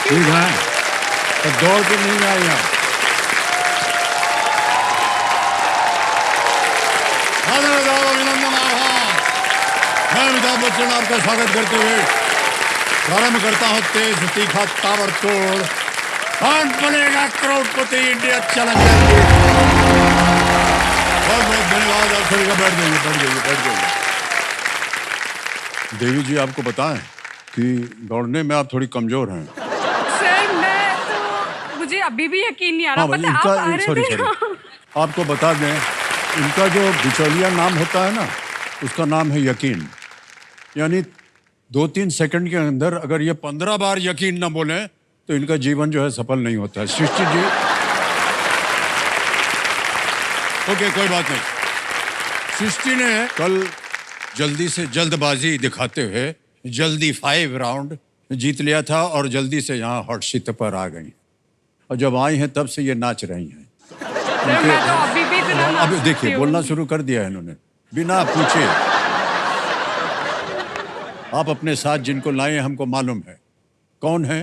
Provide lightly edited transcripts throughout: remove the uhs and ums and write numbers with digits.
ठीक है, तो दौड़ के नहीं आए यहाँ। अभिनंदन आभार। मैं अमिताभ बच्चन आपका स्वागत करते हुए प्रारंभ करता हूँ तेज तीखा ताबड़तोड़ कौन बनेगा करोड़पति इंडिया चैलेंजर। बहुत बहुत धन्यवाद आप सभी का। बैठ जाइए। देवी जी, आपको बताएं कि दौड़ने में आप थोड़ी कमजोर हैं। सर मैं तो मुझे अभी भी यकीन नहीं आ रहा। पता आप आ रहे सॉरी थे। आपको बता दें, इनका जो बिचौलिया नाम होता है ना, उसका नाम है यकीन। यानी 2-3 सेकंड के अंदर अगर ये 15 बार यकीन ना बोले तो इनका जीवन जो है सफल नहीं होता है। सृष्टि जी, ओके, कोई बात नहीं। सृष्टि ने कल जल्दी से जल्दबाजी दिखाते हुए जल्दी 5 राउंड जीत लिया था और जल्दी से यहाँ हॉट सीट पर आ गई, और जब आई हैं तब से ये नाच रही हैं। सर मैं तो अभी भी इतना नाच अब देखिए, सकती हूँ। बोलना शुरू कर दिया है इन्होंने बिना पूछे। आप अपने साथ जिनको लाए हैं हमको मालूम है कौन है।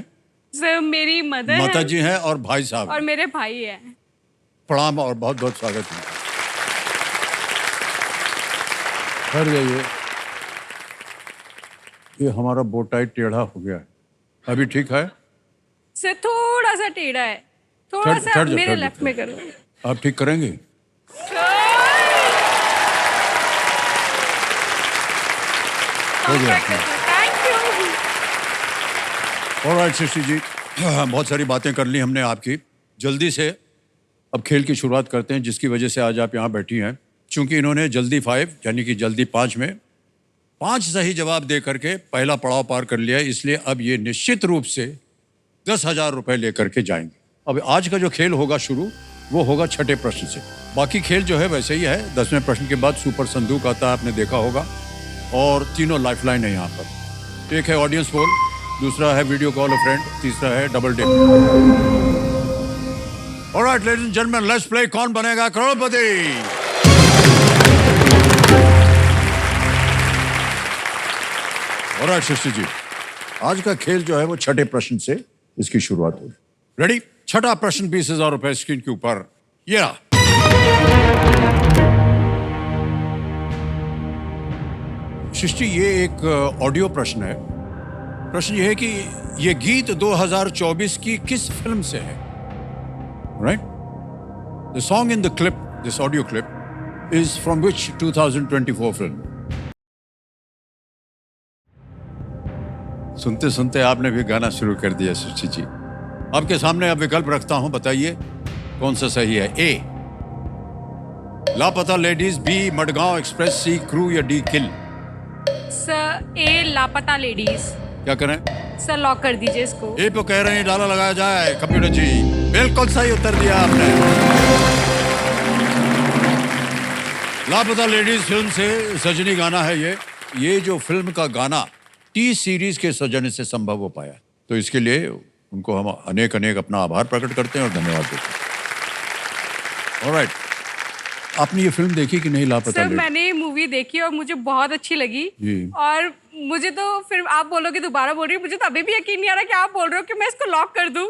सर मेरी मदर माता है जी हैं और भाई साहब और हैं। मेरे भाई है। प्रणाम और बहुत बहुत स्वागत है। कर जाइए। ये हमारा बोटाई टेढ़ा हो गया है, अभी ठीक है? सर थोड़ा सा टेढ़ा है, थोड़ा सा मेरे लेफ्ट में करो। आप ठीक करेंगे? हो गया। Thank you. Alright Srishti ji, बहुत सारी बातें कर ली हमने आपकी। जल्दी से अब खेल की शुरुआत करते हैं, जिसकी वजह से आज आप यहाँ बैठी हैं। चूंकि इन्होंने जल्दी 5 यानी कि जल्दी 5 में 5 सही जवाब दे करके पहला पड़ाव पार कर लिया, इसलिए अब ये निश्चित रूप से 10,000 रुपए लेकर के जाएंगे। अब आज का जो खेल होगा शुरू, वो होगा छठे प्रश्न से। बाकी खेल जो है वैसे ही है। 10वें प्रश्न के बाद सुपर संदूक आता है, आपने देखा होगा, और तीनों लाइफलाइन है यहाँ पर। एक है ऑडियंस पोल, दूसरा है वीडियो कॉल अ फ्रेंड, तीसरा है double dip. Alright ladies and gentleman, let's play Kaun Banega Crorepati. Alright Srishti ji, आज का खेल जो है वो छठे प्रश्न से इसकी शुरुआत होगी। रेडी? छठा प्रश्न 20,000 रुपए स्क्रीन के ऊपर। ये रहा। सृष्टि, ये एक ऑडियो प्रश्न है। प्रश्न ये है कि ये गीत 2024 की किस फिल्म से है? Right? The song in the clip, this audio clip, is from which 2024 film? सुनते सुनते आपने भी गाना शुरू कर दिया सृष्टि जी। आपके सामने अब विकल्प रखता हूं, बताइए कौन सा सही है। ए लापता लेडीज, बी मडगांव एक्सप्रेस, सी क्रू, या डी किल? सर ए लापता लेडीज। क्या करें? सर लॉक कर दीजिए इसको। ए पे कह रहे हैं डाला लगाया जाए। कंप्यूटर जी, बिल्कुल सही उत्तर दिया आपने। लापता लेडीज फिल्म से सजनी गाना है ये जो फिल्म का गाना टी सीरीज के सौजन्य से संभव हो पाया, तो इसके लिए उनको हम अनेक अपना आभार प्रकट करते हैं और धन्यवाद देते हैं। ऑलराइट, आपने ये फिल्म देखी कि नहीं लापता? सर मैंने मूवी देखी और मुझे बहुत अच्छी लगी जी। और मुझे तो फिर आप बोलोगे दोबारा बोल रही हूँ, मुझे तो अभी भी यकीन नहीं आ रहा कि आप बोल रहे हो कि मैं इसको लॉक कर दूं।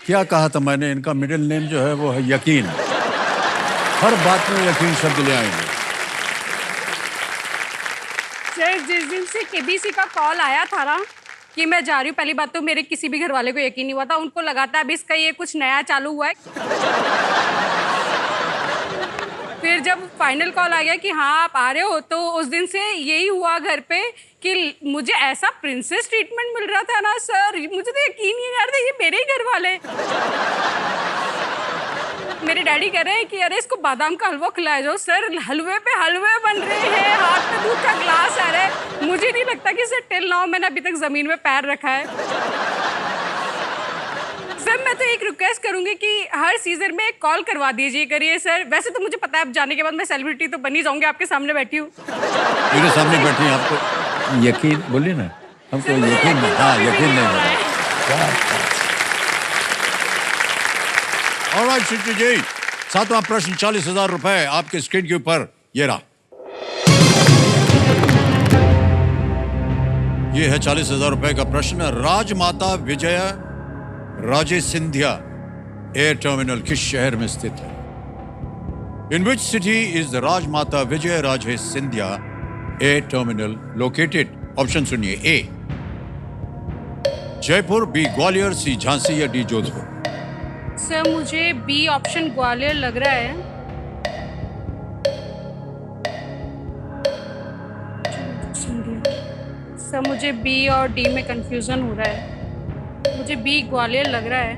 क्या कहा था मैंने? इनका मिडिल नेम जो है वो है यकीन। हर बात में यकीन शब्द ले आएंगे। सर जिस दिन से केबीसी का कॉल आया था ना कि मैं जा रही हूँ, पहली बात तो मेरे किसी भी घर वाले को यकीन नहीं हुआ था। उनको लगा था अब इसका ये कुछ नया चालू हुआ है। फिर जब फाइनल कॉल आ गया कि हाँ आप आ रहे हो, तो उस दिन से यही हुआ घर पे कि मुझे ऐसा प्रिंसेस ट्रीटमेंट मिल रहा था ना सर, मुझे तो यकीन नहीं आ रहा था ये मेरे ही घर वाले। मेरे डैडी कह रहे हैं कि अरे इसको बादाम का हलवा खिलाया जाओ। सर हलवे पे हलवे बन रहे हैं, हाथ में दूध का ग्लास आ रहा है। मुझे नहीं लगता कि सर टिल नाउ मैंने अभी तक जमीन में पैर रखा है। सर मैं तो एक रिक्वेस्ट करूंगी कि हर सीजन में एक कॉल करवा दीजिए करिए सर। वैसे तो मुझे पता है अब जाने के बाद मैं सेलिब्रिटी तो बन ही जाऊंगी, आपके सामने बैठी हूँ। मेरे सामने बैठी हैं, आपको यकीन बोलिए ना? हमको यकीन नहीं। हाँ, यकीन नहीं हो रहा है। ऑलराइट सृष्टि जी, 7वां प्रश्न 40,000 रुपए आपके स्क्रीन के ऊपर। ये रहा। ये है 40,000 रुपए का प्रश्न। राजमाता विजया राजे सिंधिया एयर टर्मिनल किस शहर में स्थित है? In which city is the Rajmata Vijay Raje Scindia air terminal located? Option सुनिए। A Jaipur, B Gwalior, C Jhansi या डी जोधपुर। सर मुझे बी ऑप्शन ग्वालियर लग रहा है। सर मुझे बी और डी में कंफ्यूजन हो रहा है। मुझे बी ग्वालियर लग रहा है।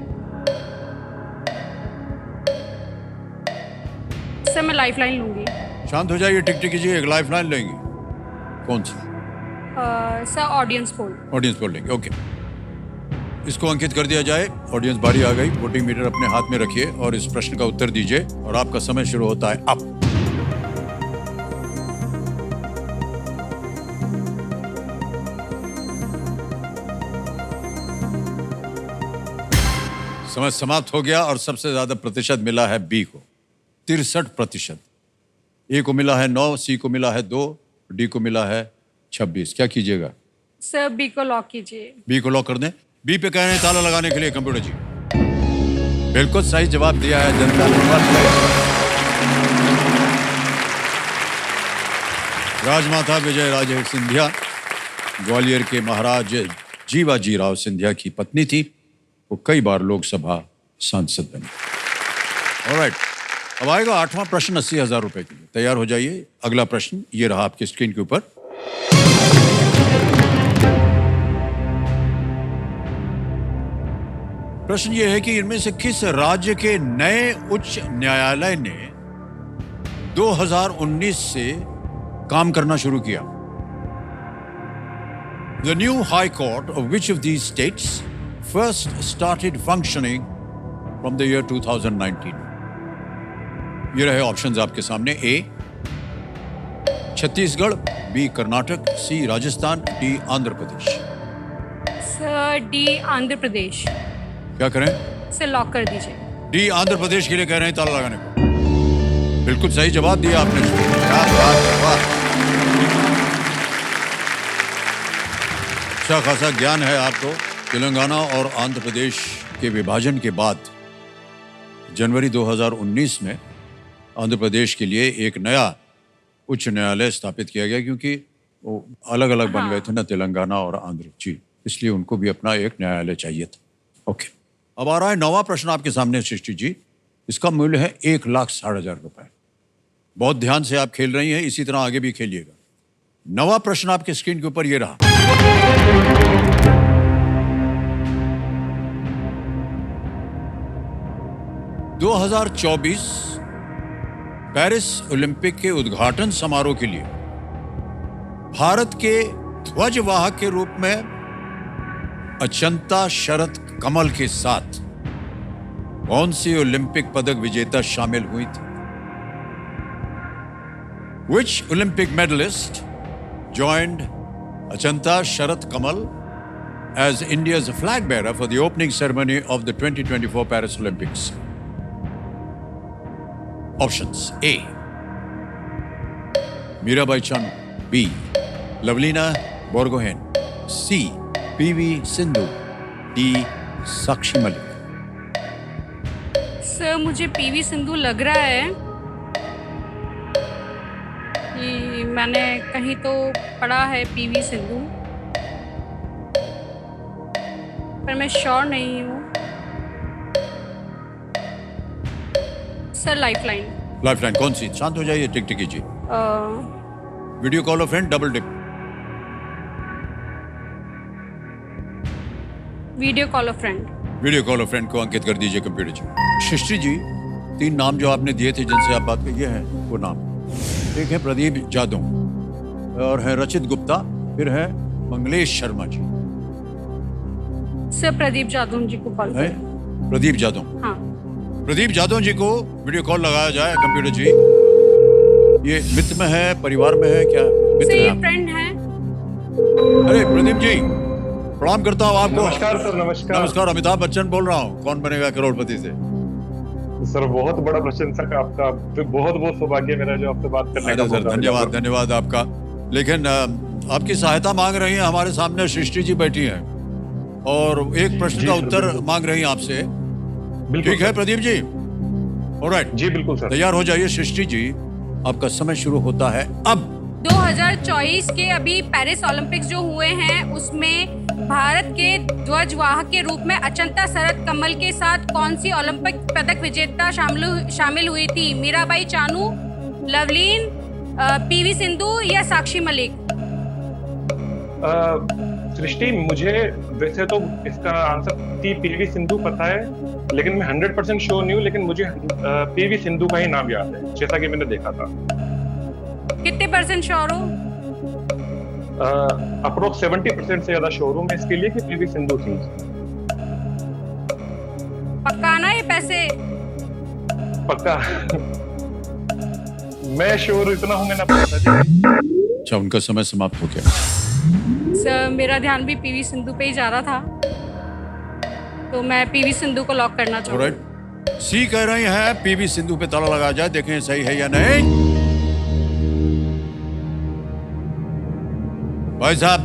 सर मैं लाइफलाइन लूंगी। शांत हो जाइए, टिक टिक कीजिए। एक लाइफलाइन लेंगे। कौन सी? Sir audience poll. Audience poll लेंगे। ओके, इसको अंकित कर दिया जाए। ऑडियंस बारी आ गई। वोटिंग मीटर अपने हाथ में रखिए और इस प्रश्न का उत्तर दीजिए और आपका समय शुरू होता है अब। समय समाप्त हो गया और सबसे ज्यादा प्रतिशत मिला है बी को, 63%। ए को मिला है 9, सी को मिला है 2, डी को मिला है 26। क्या कीजिएगा? सर बी को लॉक कीजिए। बी को लॉक कर दें। बी पे कह रहे हैं ताला लगाने के लिए कंप्यूटर जी। बिल्कुल सही जवाब दिया है जनता ने। राजमाता विजय राजे सिंधिया ग्वालियर के महाराज जीवाजी राव सिंधिया की पत्नी थी। वो कई बार लोकसभा सांसद बनी। ऑलराइट, अब आएगा 8वां प्रश्न 80,000 रुपए के लिए। तैयार हो जाइए। अगला प्रश्न ये रहा आपकी स्क्रीन के ऊपर। प्रश्न ये है कि इनमें से किस राज्य के नए उच्च न्यायालय ने 2019 से काम करना शुरू किया? The new High Court of which of these states first started functioning from the year 2019? ये रहे ऑप्शंस आपके सामने। ए छत्तीसगढ़, बी कर्नाटक, सी Rajasthan, D Andhra Pradesh. Sir D Andhra Pradesh. क्या करें? सर लॉक कर दीजिए। डी आंध्र प्रदेश के लिए कह रहे हैं ताला लगाने को। बिल्कुल सही जवाब दिया आपने। क्या बात है, वाह। अच्छा खासा ज्ञान है आपको। तेलंगाना और आंध्र प्रदेश के विभाजन के बाद जनवरी 2019 में आंध्र प्रदेश के लिए एक नया उच्च न्यायालय स्थापित किया गया, क्योंकि वो अलग अलग बन गए थे ना, तेलंगाना और आंध्र जी, इसलिए उनको भी अपना एक न्यायालय चाहिए था। ओके, अब आ रहा है 9वां प्रश्न आपके सामने सृष्टि जी। इसका मूल्य है 1,60,000 रुपए। बहुत ध्यान से आप खेल रही हैं, इसी तरह आगे भी खेलिएगा। 9वां प्रश्न आपके स्क्रीन के ऊपर ये रहा। 2024 पेरिस ओलंपिक के उद्घाटन समारोह के लिए भारत के ध्वजवाहक के रूप में अचंता शरद कमल के साथ कौन सी ओलंपिक पदक विजेता शामिल हुई थी? Which Olympic medalist joined Achanta Sharat Kamal as India's flag bearer for the opening ceremony of the 2024 Paris Olympics? Options: A. Mirabai Chanu, B. Lavlina Borgohain, C. PV Sindhu, D. Sakshi Malik. Sir मुझे PV Sindhu लग रहा है कि मैंने कहीं तो पढ़ा है पीवी सिंधु, पर मैं श्योर नहीं हूँ। Sir lifeline. लाइफलाइन कौन सी? शांत हो जाइए, टिक टिक कीजिए। Video call of friend, double tick. Video call of friend. Video call of friend को अंकित कर दीजिए कंप्यूटर जी। सृष्टि जी, 3 नाम जो आपने दिए थे जिनसे आप बात कर, ये हैं वो नाम। एक है प्रदीप जादव और है रचित गुप्ता, फिर है मंगलेश शर्मा जी। सर प्रदीप जादव जी को कॉल है करें। प्रदीप जादव। हाँ प्रदीप जादव जी को वीडियो कॉल लगाया जाए कंप्यूटर जी। ये मित्र में है, परिवार में है, क्या मित्र सर है ये आप? फ्रेंड है। अरे प्रदीप जी, प्रणाम करता हूँ आपको। नमस्कार सर। नमस्कार। नमस्कार, अमिताभ बच्चन बोल रहा हूँ, कौन बनेगा करोड़पति से। सर बहुत बड़ा प्रशंसक आपका, बहुत बहुत सौभाग्य मेरा जो आपसे बात करने का सर मौका मिला। धन्यवाद, धन्यवाद आपका। लेकिन आपकी सहायता मांग रही हैं। हमारे सामने सृष्टि जी बैठी हैं और एक प्रश्न जी का सर, उत्तर बिल्कुल। मांग रही हैं आपसे। बिल्कुल ठीक है सर। प्रदीप जी? ऑलराइट, जी बिल्कुल सर। तैयार हो जाइए सृष्टि जी, आपका समय शुरू होता है अब। 2024 के अभी पेरिस ओलंपिक्स जो हुए हैं उसमें भारत के ध्वजवाहक के रूप में अचंता शरद कमल के साथ कौन सी ओलंपिक पदक विजेता शामिल हुई थी? मीराबाई चानू, लवलीन, पीवी सिंधु या साक्षी मलिक? सृष्टि, मुझे वैसे तो इसका आंसर पीवी सिंधु पता है, लेकिन मैं 100% श्योर नहीं हूँ, लेकिन मुझे पीवी सिंधु का ही नाम याद है, जैसा कि मैंने देखा था। कितने % श्योर हो? अप्रोक्स 70% से ज्यादा श्योर हूँ मैं इसके लिए कि पीवी सिंधु थी। पक्का ना ये पैसे? पक्का। मैं श्योर इतना हूँ, मैंने पता था। अच्छा, उनका समय समाप्त हो गया। सर मेरा ध्यान भी पीवी सिंधु पे ही जा रहा था, तो मैं पीवी सिंधु को लॉक करना चाहूँगी। ऑलराइट, सी कह रही हैं पीवी सिंधु पे ताला लगा जाए, देखें सही है या नहीं। भाई साहब,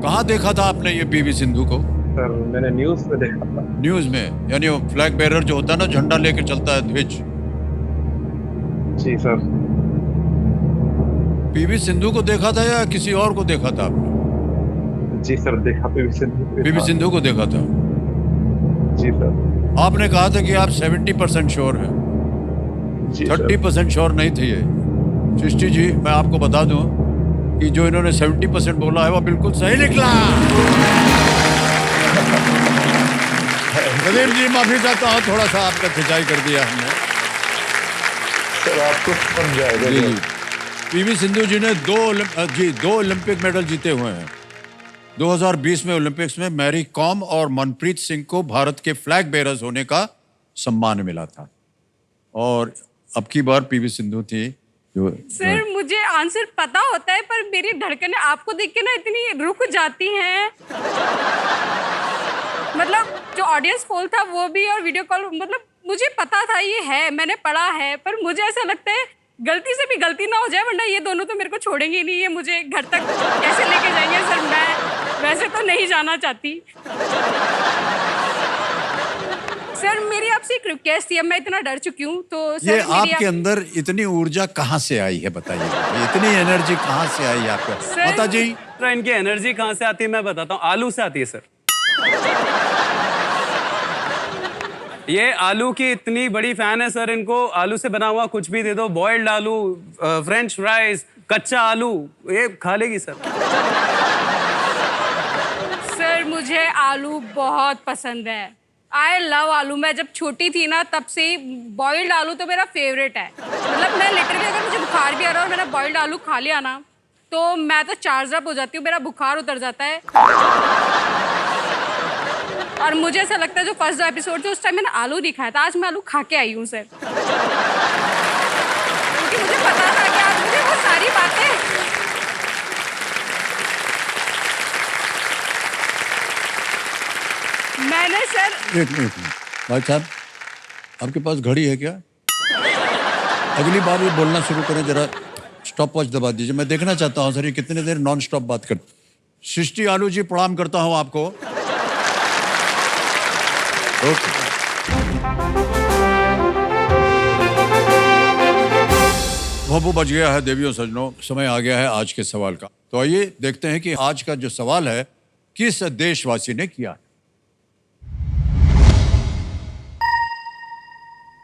कहाँ देखा था आपने ये पीवी सिंधु को? सर मैंने न्यूज में देखा था। न्यूज में? यानी वो फ्लैग बेरर जो होता है ना, झंडा लेके चलता है, ध्वज। जी सर। पीवी सिंधु को देखा था या किसी और को देखा था आपने? जी सर, देखा पीवी सिंधु पे पीवी था। सिंधु को देखा था। जी सर। आपने कहा था कि आप 70% श्योर हैं, जी सर। 30% श्योर नहीं थे ये। सृष्टि जी, मैं आपको बता दूं कि जो इन्होंने 70% बोला है वो बिल्कुल सही निकला। प्रदीप जी, माफी चाहता हूँ, थोड़ा सा आपका खिंचाई कर दिया हमने। सर आपको समझ जाएगा। जी जी। पीवी सिंधु जी ने दो ओलंपिक मेडल जीते हुए हैं। 2020 में ओलंपिक्स में मैरी कॉम और मनप्रीत सिंह को भारत के फ्लैग बेरर्स होने का सम्मान मिला था, और अब की बार पीवी सिंधु थी जो। सर मुझे आंसर पता होता है, पर मेरी धड़कनें आपको देख के ना इतनी रुक जाती हैं। मतलब जो ऑडियंस पोल था वो भी, और वीडियो कॉल, मतलब मुझे पता था ये है, मैंने पढ़ा है, पर मुझे ऐसा लगता है गलती से भी गलती ना हो जाए, वरना ये दोनों तो मेरे को छोड़ेंगे ही नहीं। ये मुझे घर तक कैसे लेके जाएंगे? सर मैं वैसे तो नहीं जाना चाहती। सर मेरी आपसे एक रिक्वेस्ट थी, अब मैं इतना डर चुकी हूँ तो सर ये आपके अंदर इतनी ऊर्जा कहाँ से आई है, बताइए? इतनी एनर्जी कहाँ से आई आपको? सर- माता जी, तो इनकी एनर्जी कहाँ से आती है मैं बताता हूँ। आलू से आती है सर। ये आलू की इतनी बड़ी फैन है सर, इनको आलू से बना हुआ कुछ भी दे दो, बॉइल्ड आलू, फ्रेंच फ्राइज, कच्चा आलू, ये खा लेगी सर। सर मुझे आलू बहुत पसंद है। आई लव आलू। मैं जब छोटी थी ना तब से ही बॉइल्ड आलू तो मेरा फेवरेट है। मतलब मैं लिटरली, अगर मुझे बुखार भी आ रहा है और मैंने बॉइल्ड आलू खा लिया ना, तो मैं तो चार्ज अप हो जाती हूँ, मेरा बुखार उतर जाता है। और मुझे ऐसा लगता है जो फर्स्ट जो एपिसोड थे उस टाइम मैंने आलू नहीं खाया था, आज मैं आलू खा के आई हूँ सर। क्योंकि मुझे पता था कि आज मुझे वो सारी बातें। मैंने सर एक मिनट भाई साहब, आपके पास घड़ी है क्या? अगली बार ये बोलना शुरू करें, जरा स्टॉप वॉच दबा दीजिए। मैं देखना चाहता हूँ सर ये कितने देर नॉन स्टॉप बात करते। सृष्टि आलू जी, प्रणाम करता हूँ आपको। ओके। भोपू बज गया है देवियों सजनों, समय आ गया है आज के सवाल का। तो आइए देखते हैं कि आज का जो सवाल है किस देशवासी ने किया।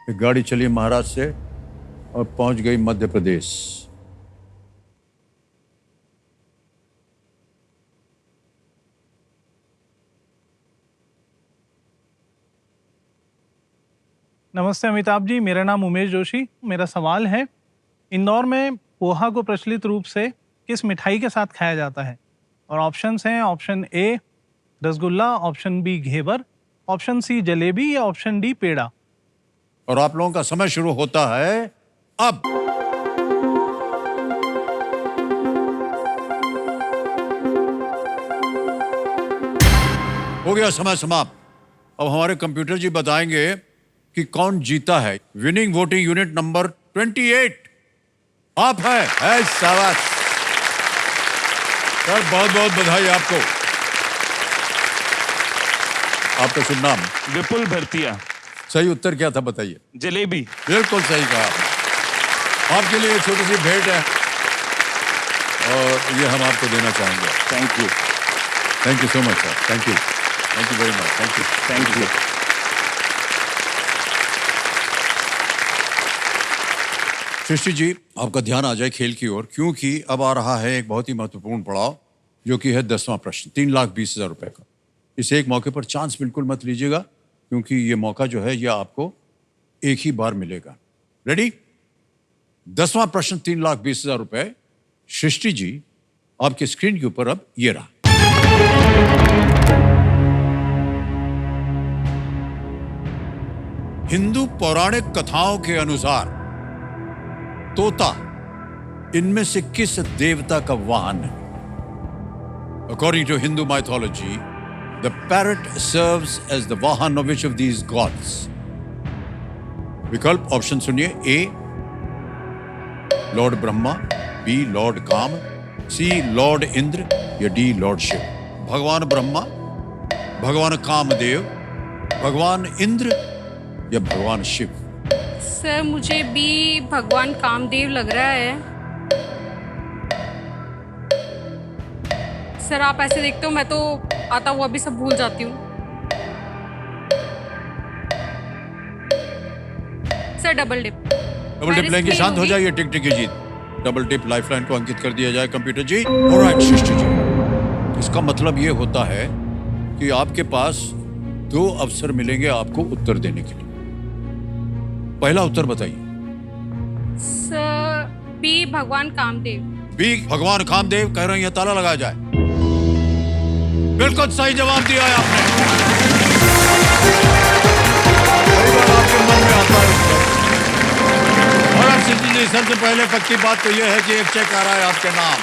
एक गाड़ी चली महाराष्ट्र से और पहुंच गई मध्य प्रदेश। नमस्ते अमिताभ जी, मेरा नाम उमेश जोशी। मेरा सवाल है, इंदौर में पोहा को प्रचलित रूप से किस मिठाई के साथ खाया जाता है? और ऑप्शंस हैं, option A rasgulla, option B ghevar, option C jalebi या ऑप्शन डी पेड़ा। और आप लोगों का समय शुरू होता है अब। हो गया समय समाप्त। अब हमारे कंप्यूटर जी बताएंगे कि कौन जीता है। विनिंग वोटिंग यूनिट नंबर 28 आप है शाबाश। सर बहुत बहुत बधाई आपको। आपका शुभ नाम? विपुल भरतिया। सही उत्तर क्या था बताइए? जलेबी। बिल्कुल सही कहा आपने। आपके लिए एक छोटी सी भेंट है और ये हम आपको देना चाहेंगे। Thank you. Thank you so much sir. Thank you very much. Thank you. Thank you. Srishti ji, आपका ध्यान आ जाए खेल की ओर, क्योंकि अब आ रहा है एक बहुत ही महत्वपूर्ण पड़ाव, जो कि है 10वां प्रश्न, 3,20,000 रुपए का। इस एक मौके पर चांस बिल्कुल मत लीजिएगा, क्योंकि ये मौका जो है ये आपको एक ही बार मिलेगा। रेडी? 10वां प्रश्न 3,20,000 रुपए। सृष्टि जी, आपके स्क्रीन के ऊपर अब ये रहा। हिंदू पौराणिक कथाओं के अनुसार तोता इनमें से किस देवता का वाहन है? According to Hindu mythology, the parrot serves as the vahan of which of these gods? विकल्प ऑप्शन सुनिए। ए लॉर्ड ब्रह्मा, बी लॉर्ड काम, सी लॉर्ड इंद्र या डी लॉर्ड शिव। भगवान ब्रह्मा, भगवान कामदेव, भगवान इंद्र या भगवान शिव। सर मुझे भी भगवान कामदेव लग रहा है। सर आप ऐसे देखते हो, मैं तो आता हुआ भी सब भूल जाती हूँ। Sir double dip. Double dip लेंगे, शांत हो जाइए। टिक टिक की जीत। डबल टिप लाइफलाइन को अंकित कर दिया जाए कंप्यूटर जी। ऑलराइट सृष्टि जी, इसका मतलब ये होता है कि आपके पास 2 अवसर मिलेंगे आपको उत्तर देने के लिए। पहला उत्तर बताइए। सर बी भगवान कामदेव। बी भगवान कामदेव कह रहे हैं, ताला लगाया जाए। बिल्कुल सही जवाब दिया है आपने। कई बार आपके मन में आता है उत्तर। और अब सृष्टि जी, सबसे पहले पक्की बात तो यह है कि एक चेक आ रहा है आपके नाम,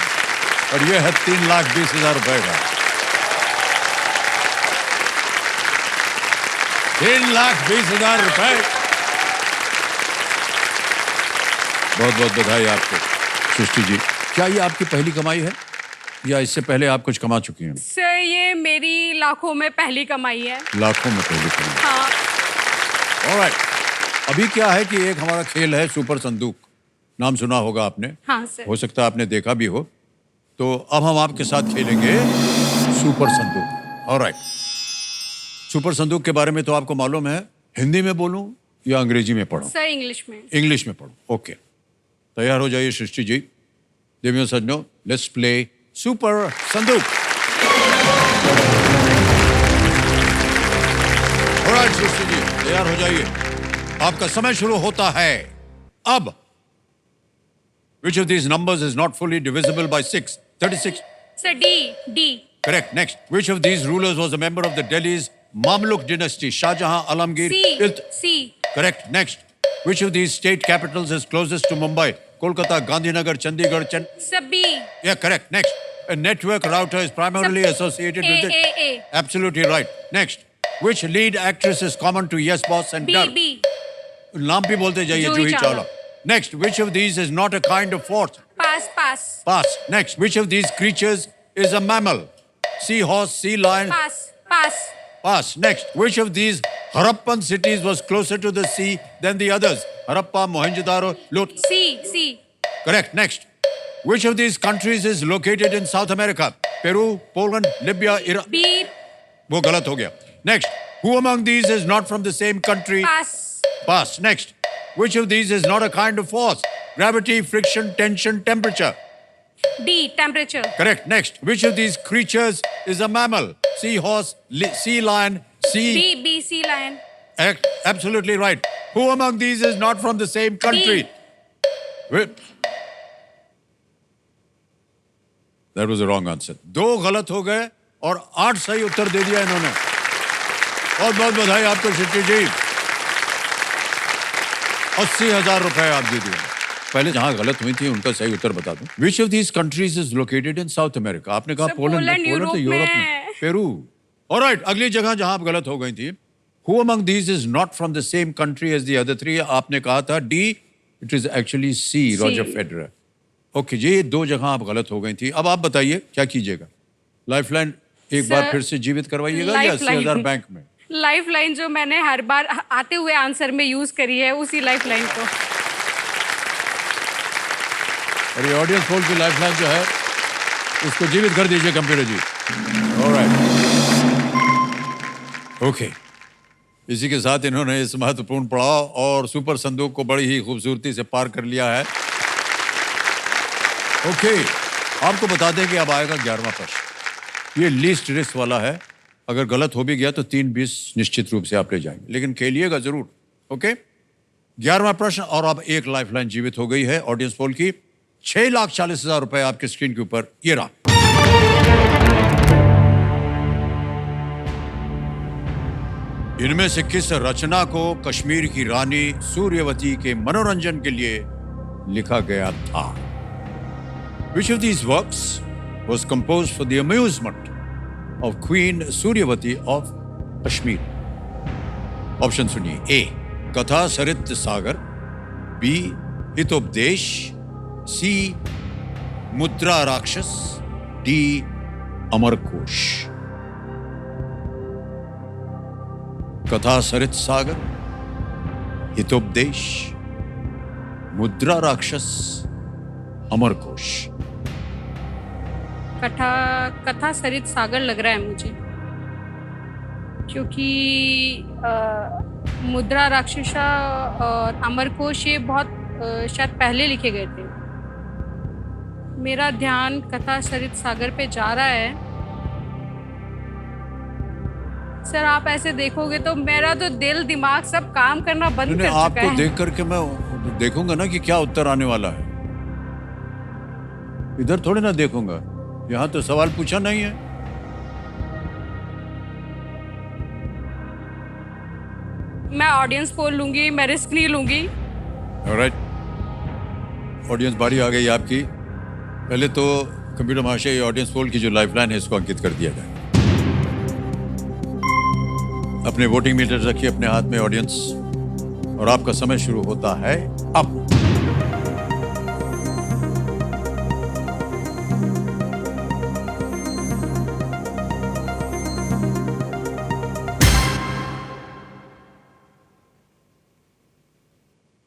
और यह है 3,20,000 रुपए का। 3,20,000 रुपए। बहुत बहुत बधाई आपको सृष्टि जी। क्या ये आपकी पहली कमाई है या इससे पहले आप कुछ कमा चुकी हैं? सर ये मेरी लाखों में पहली कमाई है। लाखों में पहली कमाई। हाँ। ऑलराइट, अभी क्या है कि एक हमारा खेल है सुपर संदूक। नाम सुना होगा आपने। हाँ सर। हो सकता है आपने देखा भी हो। तो अब हम आपके साथ खेलेंगे सुपर संदूक। ऑलराइट, सुपर संदूक के बारे में तो आपको मालूम है। हिंदी में बोलूं या अंग्रेजी में पढ़ूं? सर इंग्लिश में। इंग्लिश में पढ़ो। ओके, तैयार हो जाइए सृष्टि जी। देवियों सज्जनों, लेट्स प्ले सुपर संदूक। ऑलराइट सृष्टि जी, तैयार हो जाइए। आपका समय शुरू होता है अब। Which of these numbers is not fully divisible by 6? 36. Sir D. Correct. Next. Which of these rulers was a member of the Delhi's Mamluk dynasty? Shahjahan, Alamgir, C. Correct. Next. Which of these state capitals is closest to Mumbai? Kolkata, Gandhinagar, Chandigarh, sir B. Yeah, correct. Next. A network router is primarily associated with it. A। Absolutely right. Next. Which lead actress is common to Yes Boss and Dar? B. नाम भी बोलते जाइए। Juhi Juhi Chawla. Chawla. Next. Which of these is not a kind of force? Pass. Pass. Next. Which of these creatures is a mammal? Seahorse, sea lion. Pass. Pass. Next. Which of these Harappan cities was closer to the sea than the others? Harappa, Mohenjo-daro, Lut. C. Correct. Next. Which of these countries is located in South America? Peru, Poland, Libya, Iraq. B. वो गलत हो गया. Next. Who among these is not from the same country? Pass. Next. Which of these is not a kind of force? Gravity, friction, tension, temperature. D temperature. Correct. Next. Which of these creatures is a mammal? Seahorse, sea lion, sea. B sea lion. Absolutely right. Who among these is not from the same country? Wait. That was the wrong answer. 2 गलत हो गए और 8 सही उत्तर दे दिया इन्होंने। बहुत बहुत बधाई आपको सृष्टि जी। 80,000 रुपए आप जीत गए। पहले जहां गलत हुई थी उनका सही उत्तर बता दूं। Which of these countries is located in South America? आपने कहा Sir, पोलैंड पोलैंड तो यूरोप में। में। पेरू। ऑलराइट, अगली जगह जहां आप गलत हो गई थी। Who among these is not from the same country as the other 3? आपने कहा था D, it is actually C, Roger Federer. Okay जी, 2 जगह आप गलत हो गई थी। अब आप बताइए क्या कीजिएगा? लाइफलाइन एक बार सर, फिर से जीवित करवाइएगा या 80,000 बैंक में? लाइफ लाइन जो मैंने हर बार आते हुए आंसर में यूज करी है, उसी लाइफ लाइन को। और ये ऑडियंस पोल की लाइफलाइन जो है उसको जीवित कर दीजिए कंप्यूटर जी। Alright, okay. इसी के साथ इन्होंने इस महत्वपूर्ण पड़ाव और सुपर संदूक को बड़ी ही खूबसूरती से पार कर लिया है। ओके, आपको बता दें कि अब आएगा 11वां प्रश्न। ये लीस्ट रिस्क वाला है। अगर गलत हो भी गया तो 3-20 निश्चित रूप से आप ले जाएंगे, लेकिन खेलिएगा जरूर। ओके, 11वां प्रश्न और अब एक लाइफलाइन जीवित हो गई है ऑडियंस पोल की। 6,40,000 रुपए आपके स्क्रीन के ऊपर ये रहा। इनमें से किस रचना को कश्मीर की रानी सूर्यवती के मनोरंजन के लिए लिखा गया था? Which of these works was composed for the amusement of Queen Suryavati of Kashmir? Option सुनिए। ए, कथा सरित सागर, बी, हितोपदेश, सी, मुद्रा राक्षस, डी, अमरकोश। कथा सरित सागर, हितोपदेश, मुद्रा राक्षस, अमरकोश। कथा सरित सागर लग रहा है मुझे, क्योंकि मुद्रा राक्षसा और अमरकोश ये बहुत शायद पहले लिखे गए थे। मेरा ध्यान कथा सरित सागर पे जा रहा है। सर, आप ऐसे देखोगे तो मेरा तो दिल दिमाग सब काम करना बंद कर चुका आपको है। देख करके मैं देखूंगा ना कि क्या उत्तर आने वाला है। इधर थोड़ी ना देखूंगा, यहाँ तो सवाल पूछा नहीं है। मैं ऑडियंस पोल लूंगी, मैं रिस्क नहीं लूंगी। ऑलराइट, ऑडियंस बारी आ गई आपकी। पहले तो कंप्यूटर महाशय ऑडियंस पोल की जो लाइफलाइन है इसको अंकित कर दिया जाए। अपने वोटिंग मीटर रखिए अपने हाथ में ऑडियंस, और आपका समय शुरू होता है अब।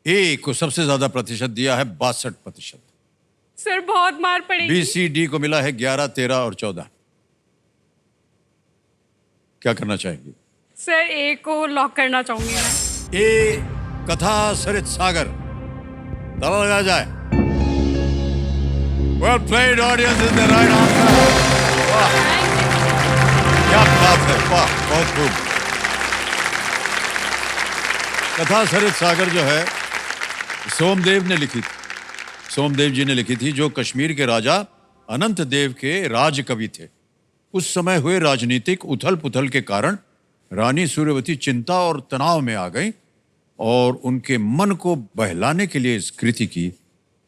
ए को सबसे ज्यादा प्रतिशत दिया है 62%। सर, बहुत मार पड़ेगी। बी, सी, डी को मिला है 11, 13 और 14। क्या करना चाहेंगे? सर, ए को लॉक करना चाहूंगी मैं। ए, कथा सरित सागर। ताला लगा जाए। Well played audience, is the right answer. वाह, क्या बात है, वाह, बहुत खूब। कथा सरित सागर जो है सोमदेव ने लिखी थी। सोमदेव जी ने लिखी थी, जो कश्मीर के राजा अनंत देव के राज कवि थे। उस समय हुए राजनीतिक उथल पुथल के कारण रानी सूर्यवती चिंता और तनाव में आ गई और उनके मन को बहलाने के लिए इस कृति की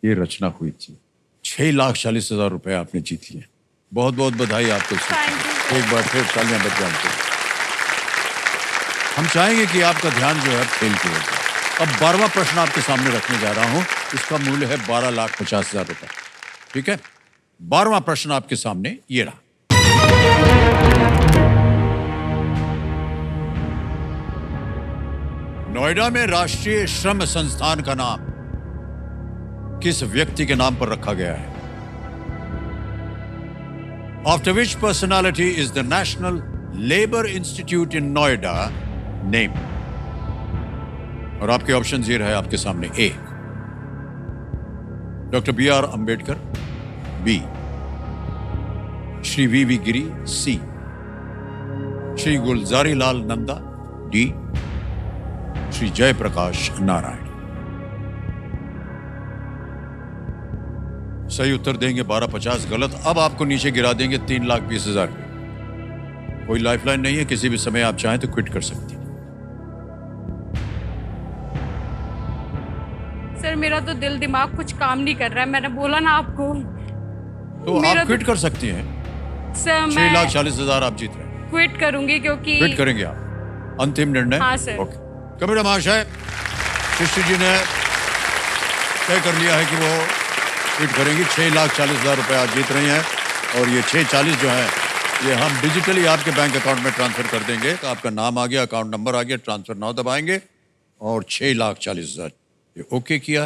ये रचना हुई थी। 6,40,000 रुपए आपने जीत लिए। बहुत बहुत बधाई आपको। एक बार फिर तालियां बज जाएं। हम चाहेंगे कि आपका ध्यान जो है खेल की ओर। अब 12वां प्रश्न आपके सामने रखने जा रहा हूं। इसका मूल्य है 12,50,000 रुपए। ठीक है, 12वां प्रश्न आपके सामने ये रहा। नोएडा में राष्ट्रीय श्रम संस्थान का नाम किस व्यक्ति के नाम पर रखा गया है? After which personality is the National Labour Institute in Noida named? और आपके ऑप्शन ये रहे आपके सामने। A, doctor B.R. Ambedkar, B, Shri V.V. Giri, C, Shri Gulzari Lal Nanda, D, Shri Jayaprakash Narayan. सही उत्तर देंगे 12,50, गलत। अब आपको नीचे गिरा देंगे 3,20,000 रुपए। कोई लाइफलाइन नहीं है, किसी भी समय आप चाहें तो क्विट कर सकती हैं। सर, मेरा तो दिल दिमाग कुछ काम नहीं कर रहा है। मैंने बोला ना आपको। तो मेरा आप क्विट कर सकती हैं। सर, मैं 6,40,000 आप जीत रहे हैं। क्विट करूंगी क्योंकि क्विट करेंगे आप? अंतिम निर्णय? हाँ सर। ओके। कंप्यूटर महाशय, सृष्टि जी ने तय कर लिया है कि वो हिट करेंगी। 6,40,000 रुपये आप जीत रही हैं और ये 640 जो है ये हम डिजिटली आपके बैंक अकाउंट में ट्रांसफर कर देंगे। तो आपका नाम आ गया, अकाउंट नंबर आ गया, ट्रांसफर नाउ दबाएंगे और 6,40,000 ये ओके किया,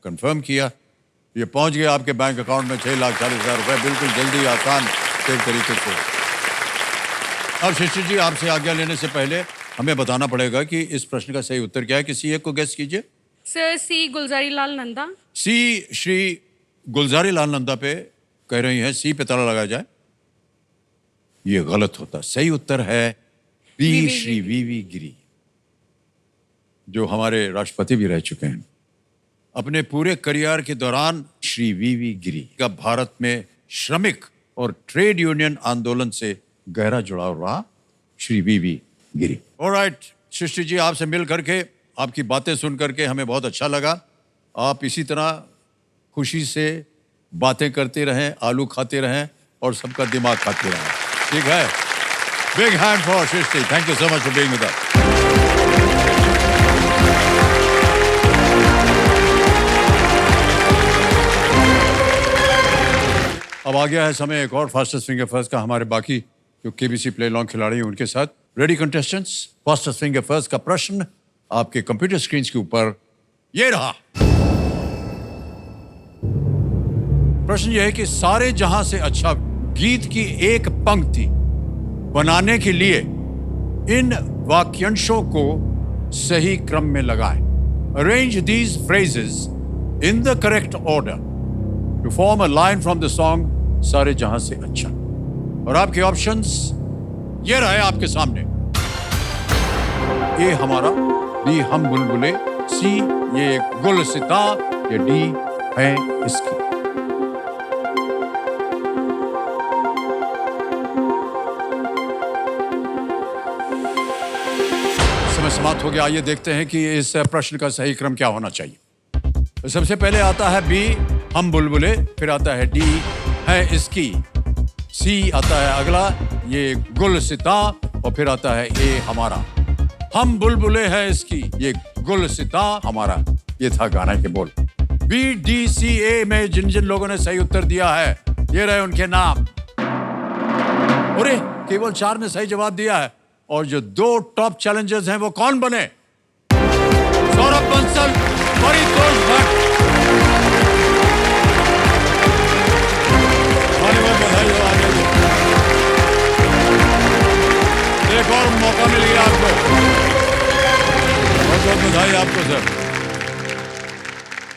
कंफर्म किया, ये पहुंच गया आपके बैंक अकाउंट में 6,40,000 रुपये, बिल्कुल जल्दी, आसान, सेफ तरीके से। अब शिष्य जी, आपसे आज्ञा लेने से पहले हमें बताना पड़ेगा कि इस प्रश्न का सही उत्तर क्या है। किसी एक को गेस कीजिए। सर सी गुलजारी लाल नंदा। सी श्री गुलजारी लाल नंदा पे कह रही हैं, सी पे ताला लगाया जाए। ये गलत होता, सही उत्तर है बी श्री वीवी गिरी, जो हमारे राष्ट्रपति भी रह चुके हैं। अपने पूरे करियर के दौरान श्री वीवी गिरी का भारत में श्रमिक और ट्रेड यूनियन आंदोलन से गहरा जुड़ाव रहा। श्री वीवी गिरी। ऑलराइट सृष्टि जी, आपसे मिल करके, आपकी बातें सुन करके हमें बहुत अच्छा लगा। आप इसी तरह खुशी से बातें करते रहें, आलू खाते रहें और सबका दिमाग खाते रहें, ठीक है? Big hand for Srishti. Thank you so much for being with us. अब आ गया है समय एक और फास्टेस्ट फिंगर फर्स्ट का, हमारे बाकी जो केबीसी प्ले लॉन्ग खिलाड़ी हैं उनके साथ। Ready contestants, fastest finger first का प्रश्न आपके कंप्यूटर स्क्रीन के ऊपर ये रहा। प्रश्न यह है कि सारे जहां से अच्छा गीत की एक पंक्ति बनाने के लिए इन वाक्यांशों को सही क्रम में लगाएं। Arrange these phrases in the correct order to form a line from the song सारे जहां से अच्छा। और आपके ऑप्शंस ये रहे आपके सामने। ए हमारा, बी हम बुलबुले, सी ये गुलसिता, ये डी है इसकी। समय समाप्त हो गया। आइए देखते हैं कि इस प्रश्न का सही क्रम क्या होना चाहिए। तो सबसे पहले आता है बी हम बुलबुले, फिर आता है डी है इसकी, सी आता है अगला ये गुलसिता, और फिर आता है ए हमारा। हम बुलबुले है इसकी, ये गुलसिता हमारा। ये था गाना के बोल। बी डी सी ए में जिन जिन लोगों ने सही उत्तर दिया है ये रहे उनके नाम। अरे केवल 4 ने सही जवाब दिया है। और जो 2 टॉप चैलेंजर्स हैं वो कौन बने? सौरभ बंसल, परितोष भट्ट। एक और मौका मिल गया आपको। बहुत बधाई आपको सर।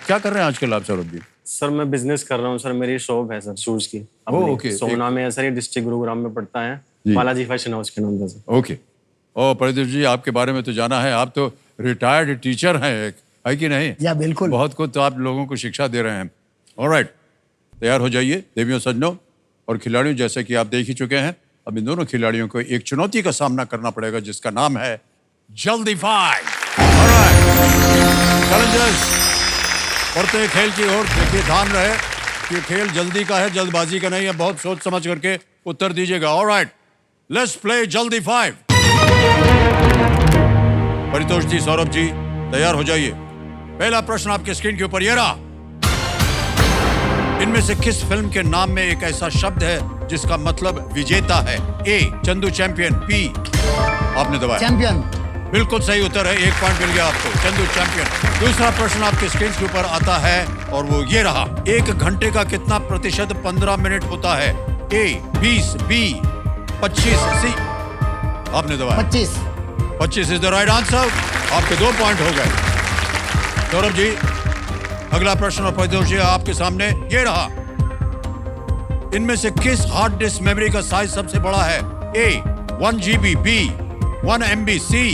क्या कर रहे हैं आजकल आप सौरभ जी? सर मैं बिजनेस कर रहा हूँ सर, मेरी शॉप है सर शूज की। ओके। सोना में है सर, ये डिस्ट्रिक्ट गुरुग्राम में पड़ता है, बालाजी फैशन हाउस के नाम से। ओके। और परिदेव जी, आपके बारे में तो जाना है, आप तो रिटायर्ड टीचर हैं एक, है कि नहीं? या बिल्कुल। बहुत कुछ तो आप लोगों को शिक्षा दे रहे हैं। ऑलराइट, तैयार हो जाइए देवियों सज्जनों और खिलाड़ियों। जैसे कि आप देख ही चुके हैं, अब इन दोनों खिलाड़ियों को एक चुनौती का सामना करना पड़ेगा जिसका नाम है जल्दी फाइव। चैलेंजर्स बढ़ते खेल की ओर। देखिए, ध्यान रहे कि खेल जल्दी का है, जल्दबाजी का नहीं है। बहुत सोच समझ करके उत्तर दीजिएगा। ऑलराइट, लेट्स प्ले जल्दी फाइव। परितोष जी, सौरभ जी, तैयार हो जाइए। पहला प्रश्न आपके स्क्रीन के ऊपर ये रहा। इनमें से किस फिल्म के नाम में एक ऐसा शब्द है जिसका मतलब विजेता है? ए चंदू चैंपियन, बी आपने दबाया चैंपियन। बिल्कुल सही उत्तर है, 1 पॉइंट मिल गया आपको, चंदू चैंपियन। दूसरा प्रश्न आपके स्क्रीन के ऊपर आता है और वो ये रहा। 1 घंटे का कितना प्रतिशत 15 मिनट होता है? ए 20, बी 25, सी आपने दबाया 25। 25 इज द राइट आंसर। आपके 2 पॉइंट हो गए। सौरभ जी, अगला प्रश्न और परितोष जी आपके सामने ये रहा। इनमें से किस हार्ड डिस्क मेमोरी का साइज सबसे बड़ा है? A 1 GB, B 1 MB, C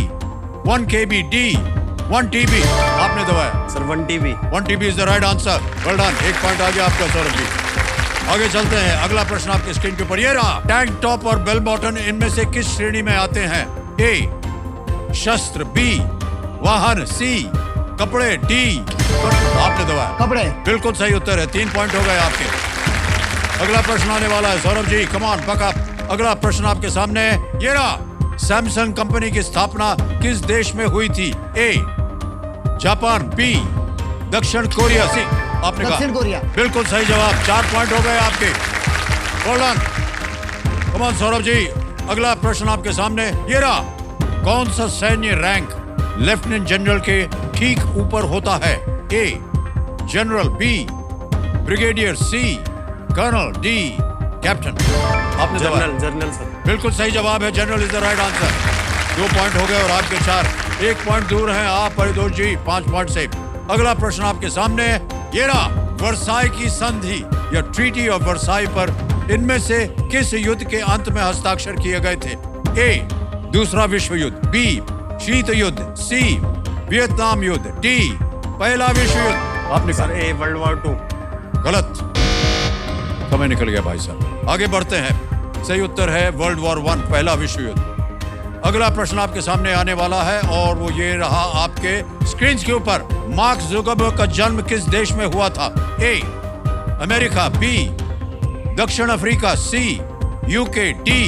1 KB, D 1 TB आपने दबाया sir 1 TB। 1 TB is the right answer. Well done, 1 point आ गया आपका सौरभ जी। आगे चलते हैं। अगला प्रश्न आपके स्क्रीन के ऊपर ये रहा। टैंक टॉप और बेल बॉटम इनमें से किस श्रेणी में आते हैं? ए शस्त्र, बी वाहन, सी कपड़े, डी आपने दबाया कपड़े। बिल्कुल सही उत्तर है, 3 पॉइंट हो गए आपके। अगला प्रश्न आने वाला है Saurabh ji, come on buck up. अगला प्रश्न आपके सामने ये रहा। सैमसंग कंपनी की स्थापना किस देश में हुई थी? ए जापान, बी दक्षिण कोरिया, सी आपने कहा दक्षिण कोरिया। बिल्कुल सही जवाब। 4 पॉइंट हो गए आपके। Well done. Come on Saurabh ji, अगला प्रश्न आपके सामने ये रहा। कौन सा सैन्य रैंक लेफ्टिनेंट जनरल के ठीक ऊपर होता है? A general, B brigadier, C colonel, D captain. आपने जनरल जनरल सर। बिल्कुल सही जवाब है, general is the right answer. 2 point हो गए और आपके 4। 1 पॉइंट दूर हैं आप परितोष जी 5 पॉइंट से। अगला प्रश्न आपके सामने ये रहा। वर्साई की संधि या ट्रीटी ऑफ वर्साई पर इनमें से किस युद्ध के अंत में हस्ताक्षर किए गए थे? ए दूसरा विश्व युद्ध, बी शीत युद्ध, सी वियतनाम युद्ध, डी पहला विश्व युद्ध। आपने कहा सर ए वर्ल्ड वॉर 2। गलत। समय निकल गया भाई साहब। आगे बढ़ते हैं। सही उत्तर है वर्ल्ड वॉर 1, पहला विश्व युद्ध। अगला प्रश्न आपके सामने आने वाला है और वो ये रहा आपके स्क्रीन के ऊपर। मार्क जुकरबर्ग का जन्म किस देश में हुआ था? ए अमेरिका, बी दक्षिण अफ्रीका, सी यूके, डी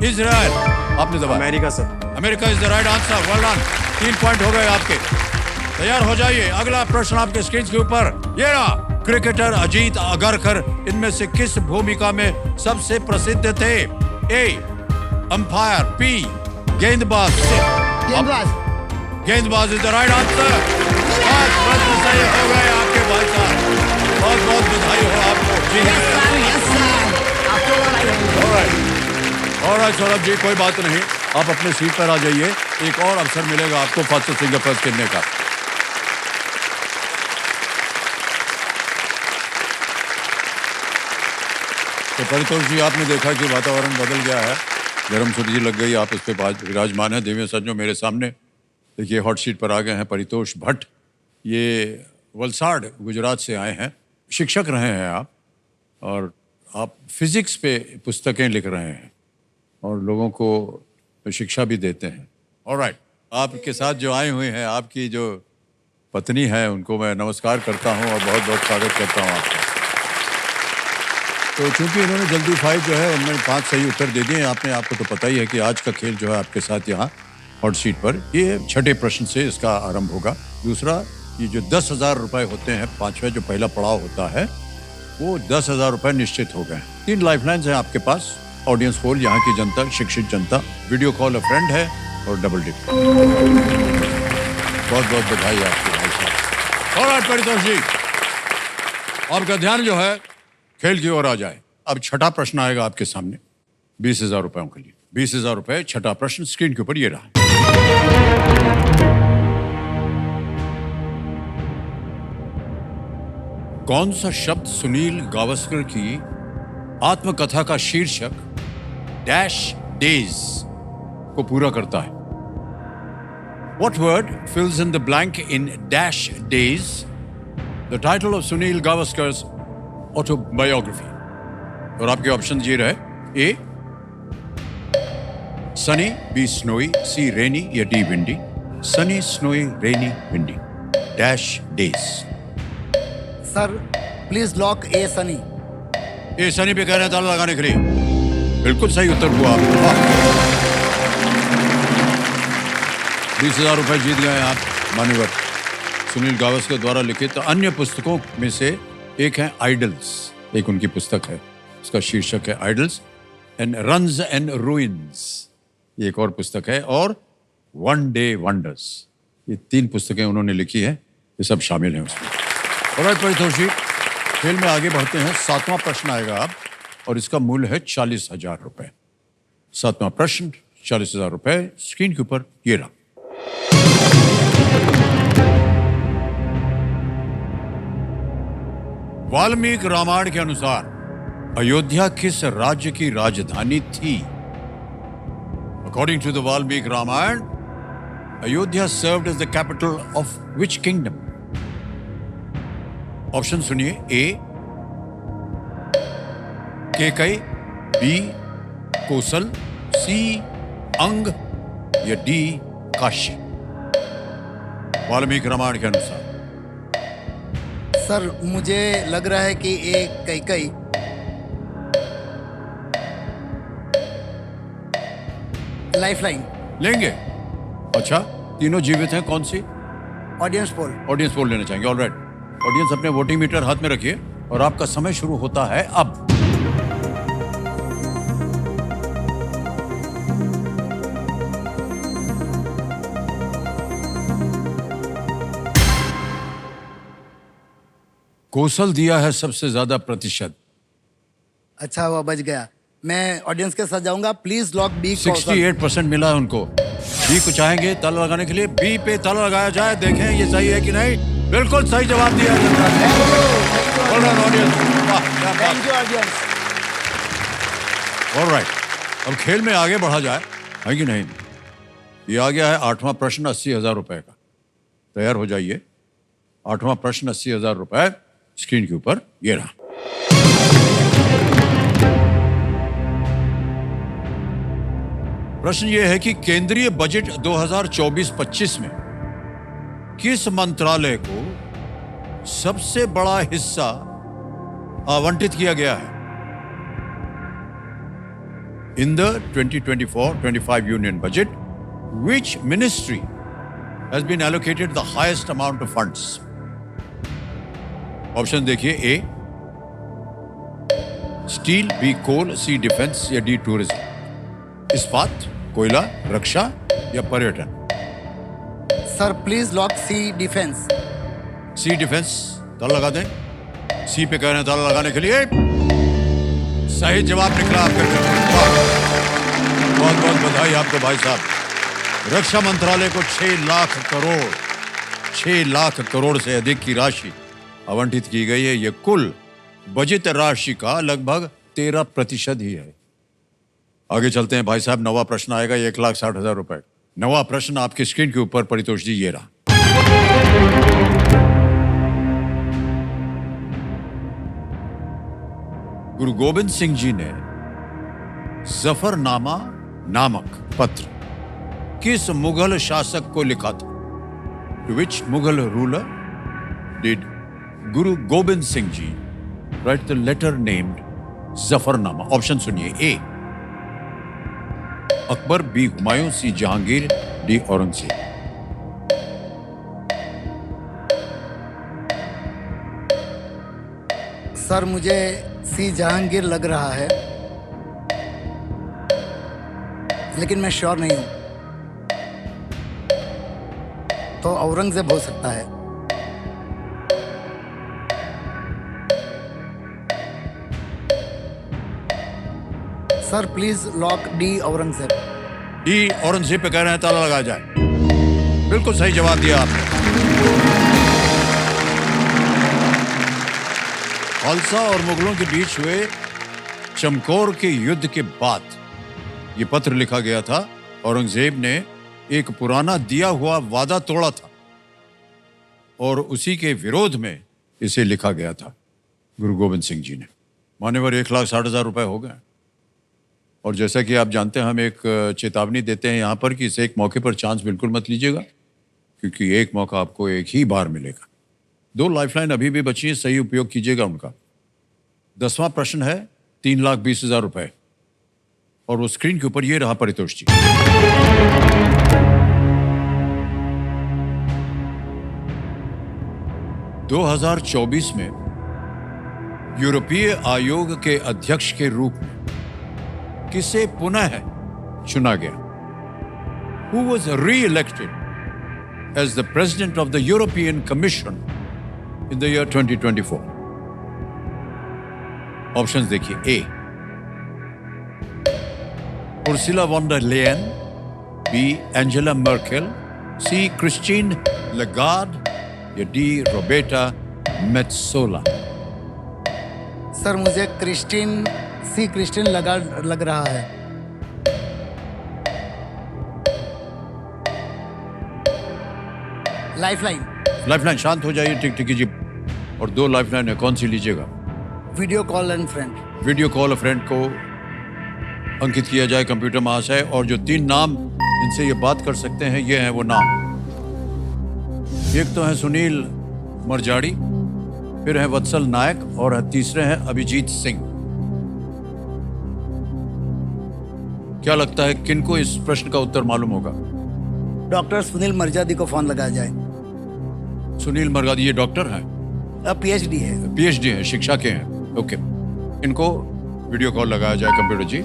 इजराइल। आपने दबाया। America sir. America is the right answer. Well done. 3 point हो गए आपके। तैयार हो जाइए। अगला प्रश्न आपके स्क्रीन के ऊपर ये रहा। क्रिकेटर अजीत अगरकर इनमें से किस भूमिका में सबसे प्रसिद्ध थे? ए अंपायर, बी गेंदबाज, गेंदबाज इज द राइट आंसर। 5 प्रश्न सही हो गए आपके भाई साहब। बहुत बहुत बधाई हो आपको। ऑलराइट सौरभ जी, कोई बात नहीं, आप अपने सीट पर आ जाइए। एक और अवसर मिलेगा आपको फास्टर सिंगर फर्स्ट खेलने का। तो परितोष जी, आपने देखा कि वातावरण बदल गया है, गर्म सर्दी लग गई, आप इस पे विराजमान है। देवेंद्र सज्जो मेरे सामने देखिए हॉट सीट पर आ गए हैं परितोष भट्ट। ये वलसाड़ गुजरात से आए हैं, शिक्षक रहे हैं आप, और आप फिजिक्स पे पुस्तकें लिख रहे हैं और लोगों को शिक्षा भी देते हैं। ऑलराइट, आपके साथ जो आए हुए हैं, आपकी जो पत्नी है, उनको मैं नमस्कार करता हूं और बहुत बहुत स्वागत करता हूं आपका। तो चूंकि इन्होंने जल्दी 5 जो है उनमें 5 सही उत्तर दे दिए। आपको तो पता ही है कि आज का खेल जो है आपके साथ यहाँ हॉट सीट पर, ये 6ठे प्रश्न से इसका आरंभ होगा। दूसरा, ये जो 10,000 रुपए होते हैं, 5वां जो पहला पड़ाव होता है, वो 10,000 रुपए निश्चित हो गए। 3 लाइफलाइंस हैं आपके पास। ऑडियंस पोल, यहाँ की जनता, शिक्षित जनता, वीडियो कॉल अ फ्रेंड है और डबल डिप। बहुत बहुत बधाई आपको भाई साहब। ऑलराइट परितोष जी, आपका ध्यान जो है खेल की ओर आ जाए। अब 6ठा प्रश्न आएगा आपके सामने 20,000 रुपयों के लिए। 20,000 रुपए, 6ठा प्रश्न स्क्रीन के ऊपर ये रहा। कौन सा शब्द सुनील गावस्कर की आत्मकथा का शीर्षक डैश डेज को पूरा करता है? What word fills in the blank in dash days, the title of Sunil Gavaskar's autobiography? और आपके ऑप्शन ये रहे। A sunny, B snowy, C rainy या D windy. Sunny, snowy, rainy, windy. Dash days. Sir please lock A sunny. A sunny पे कह रहे हैं ताला लगाने के लिए। बिल्कुल सही उत्तर हुआ आपका। 20,000 रुपए जीत गए आप मान्यवर। सुनील गावस्कर द्वारा लिखित अन्य पुस्तकों में से एक है आइडल्स, एक उनकी पुस्तक है, उसका शीर्षक है idols and runs and ruins, ये एक और पुस्तक है, और वन डे वंडर्स, ये 3 पुस्तकें उन्होंने लिखी है, ये सब शामिल हैं उसमें। ऑलराइट परितोष जी, खेल में आगे बढ़ते हैं। 7वां प्रश्न आएगा अब और इसका मूल्य है 40,000 रुपए। 7वां प्रश्न 40,000 रुपए, स्क्रीन के ऊपर ये रहा। वाल्मीकि रामायण के अनुसार अयोध्या किस राज्य की राजधानी थी? According to the Valmiki Ramayana, Ayodhya served as the capital of which kingdom? Option सुनिए। ए केकई, बी कोसल, सी अंग या डी काशी। वाल्मीकि रामायण के अनुसार। सर मुझे लग रहा है कि एक कैकई। लाइफलाइन लेंगे? अच्छा, तीनों जीवित हैं, कौन सी? Audience poll. ऑडियंस पोल लेना चाहेंगे। ऑलराइट, ऑडियंस अपने वोटिंग मीटर हाथ में रखिए और आपका समय शुरू होता है अब। कौशल दिया है सबसे ज्यादा प्रतिशत, अच्छा हुआ बच गया। मैं ऑडियंस के साथ जाऊंगा। Please lock B. 68% मिला है उनको। बी को चाहेंगे ताला लगाने के लिए, बी पे ताला लगाया जाए, देखें ये सही है कि नहीं। बिल्कुल सही जवाब दिया ऑडियंस। ऑलराइट, अब खेल में आगे बढ़ा जाए, है कि नहीं। ये आ गया है 8वां प्रश्न 80,000 रुपए का। तैयार हो जाइए। 8वां प्रश्न 80,000 रुपए स्क्रीन के ऊपर ये रहा। प्रश्न ये है कि केंद्रीय बजट 2024-25 में किस मंत्रालय को सबसे बड़ा हिस्सा आवंटित किया गया है। In the 2024-25 union budget, which ministry has been allocated the highest amount of funds? Option देखिए। A steel, B coal, C defence या डी टूरिज्म। इस्पात, कोयला, रक्षा या पर्यटन। Sir please lock C defence. C defence, ताला लगा दें। सी पे कह रहे हैं ताला लगाने के लिए। सही जवाब निकला आपका। बहुत बहुत बधाई आपको भाई साहब। रक्षा मंत्रालय को 6 लाख करोड़ से अधिक की राशि आवंटित की गई है। यह कुल बजट राशि का लगभग 13% ही है। आगे चलते हैं भाई साहब। नवा प्रश्न आएगा 1,60,000 रुपए। नवा प्रश्न आपकी स्क्रीन के ऊपर परितोष जी ये रहा। गुरु गोविंद सिंह जी ने जफरनामा नामक पत्र किस मुगल शासक को लिखा था? To which Mughal ruler did Guru Gobind Singh ji write the letter named Zafarnama? Option सुनिए। A Akbar, B Humayun, C Jahangir, D Aurangzeb. Sir मुझे सी जहांगीर लग रहा है, लेकिन मैं श्योर नहीं हूं। तो औरंगजेब हो सकता है। Sir please lock D Aurangzeb. D Aurangzeb पे कह रहे हैं ताला लगाया जाए। बिल्कुल सही जवाब दिया आपने। खालसा और मुगलों के बीच हुए चमकौर के युद्ध के बाद ये पत्र लिखा गया था। औरंगजेब ने एक पुराना दिया हुआ वादा तोड़ा था और उसी के विरोध में इसे लिखा गया था गुरु गोविंद सिंह जी ने। मान्यवर 1,60,000 रुपए हो गए। और जैसा कि आप जानते हैं, हम एक चेतावनी देते हैं यहाँ पर कि इसे एक मौके पर चांस बिल्कुल मत लीजिएगा, क्योंकि एक मौका आपको एक ही बार मिलेगा। 2 लाइफलाइन अभी भी बची है, सही उपयोग कीजिएगा उनका। 10वां प्रश्न है 3,20,000 रुपए और वो स्क्रीन के ऊपर ये रहा परितोष जी। – 2024 में यूरोपीय आयोग के अध्यक्ष के रूप में किसे पुनः चुना गया? Who was re-elected as the president of the European Commission in the year 2024? Options देखिए। A Ursula von der Leyen, B Angela Merkel, C Christine Lagarde या डी रोबेर्टा मेत्सोला। सर मुझे क्रिस्टीन लगार्ड लग रहा है। Lifeline शांत हो जाइए। टिक जी। और 2 लाइफलाइन है, कौन सी लीजिएगा? Video call and friend. Video call friend को अंकित किया जाए कंप्यूटर महाशय। और जो 3 नाम जिनसे ये बात कर सकते हैं, ये हैं वो नाम। एक तो है सुनील मरजाड़ी, फिर है वत्सल नायक और तीसरे हैं अभिजीत सिंह। क्या लगता है किनको इस प्रश्न का उत्तर मालूम होगा? डॉक्टर सुनील मरजादी को फोन लगाया जाए। सुनील मरजादी ये डॉक्टर हैं? PhD है। पीएचडी है, शिक्षा के हैं। ओके, इनको वीडियो कॉल लगाया जाए कंप्यूटर जी।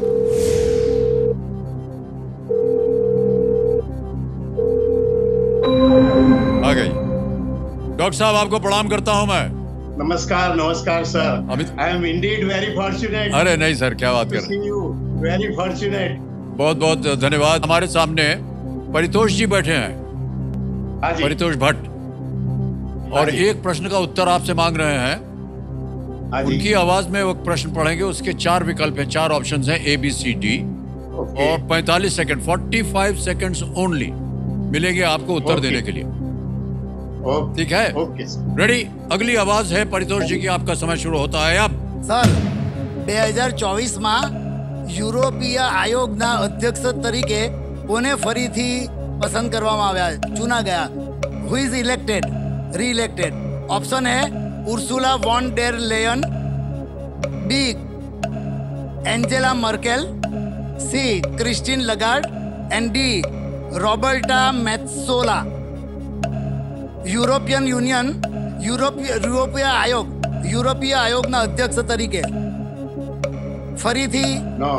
आ गई। डॉक्टर साहब आपको प्रणाम करता हूं मैं। नमस्कार नमस्कार sir. Amit- I am Indeed very fortunate अरे नहीं सर, क्या बात कर टू रहे हैं। सी यू, वेरी फॉर्चुनेट। बहुत बहुत धन्यवाद। हमारे सामने परितोष जी बैठे हैं, हाँ जी, परितोष भट्ट, और जी। एक प्रश्न का उत्तर आपसे मांग रहे हैं। हाँ जी, उनकी आवाज में वो प्रश्न पढ़ेंगे, उसके 4 विकल्प हैं, 4 ऑप्शंस हैं, ABCD, ओके, और 45 सेकंड, 45 सेकंड्स ओनली मिलेंगे आपको उत्तर ओके। देने के लिए। ओके, ठीक है, ओके सर। रेडी? अगली आवाज है परितोष जी की, आपका समय शुरू होता है अब। સર 2024માં યુરોપીય આયોગના અધ્યક્ષ તરીકે કોને ફરીથી પસંદ કરવામાં આવ્યા, ચૂના ગયા? Who is elected, re-elected? Option A Ursula von der Leyen, B Angela Merkel, C Christine Lagarde and D Roberta Metsola. યુરોપીય આયોગના અધ્યક્ષ તરીકે ફરીથી No,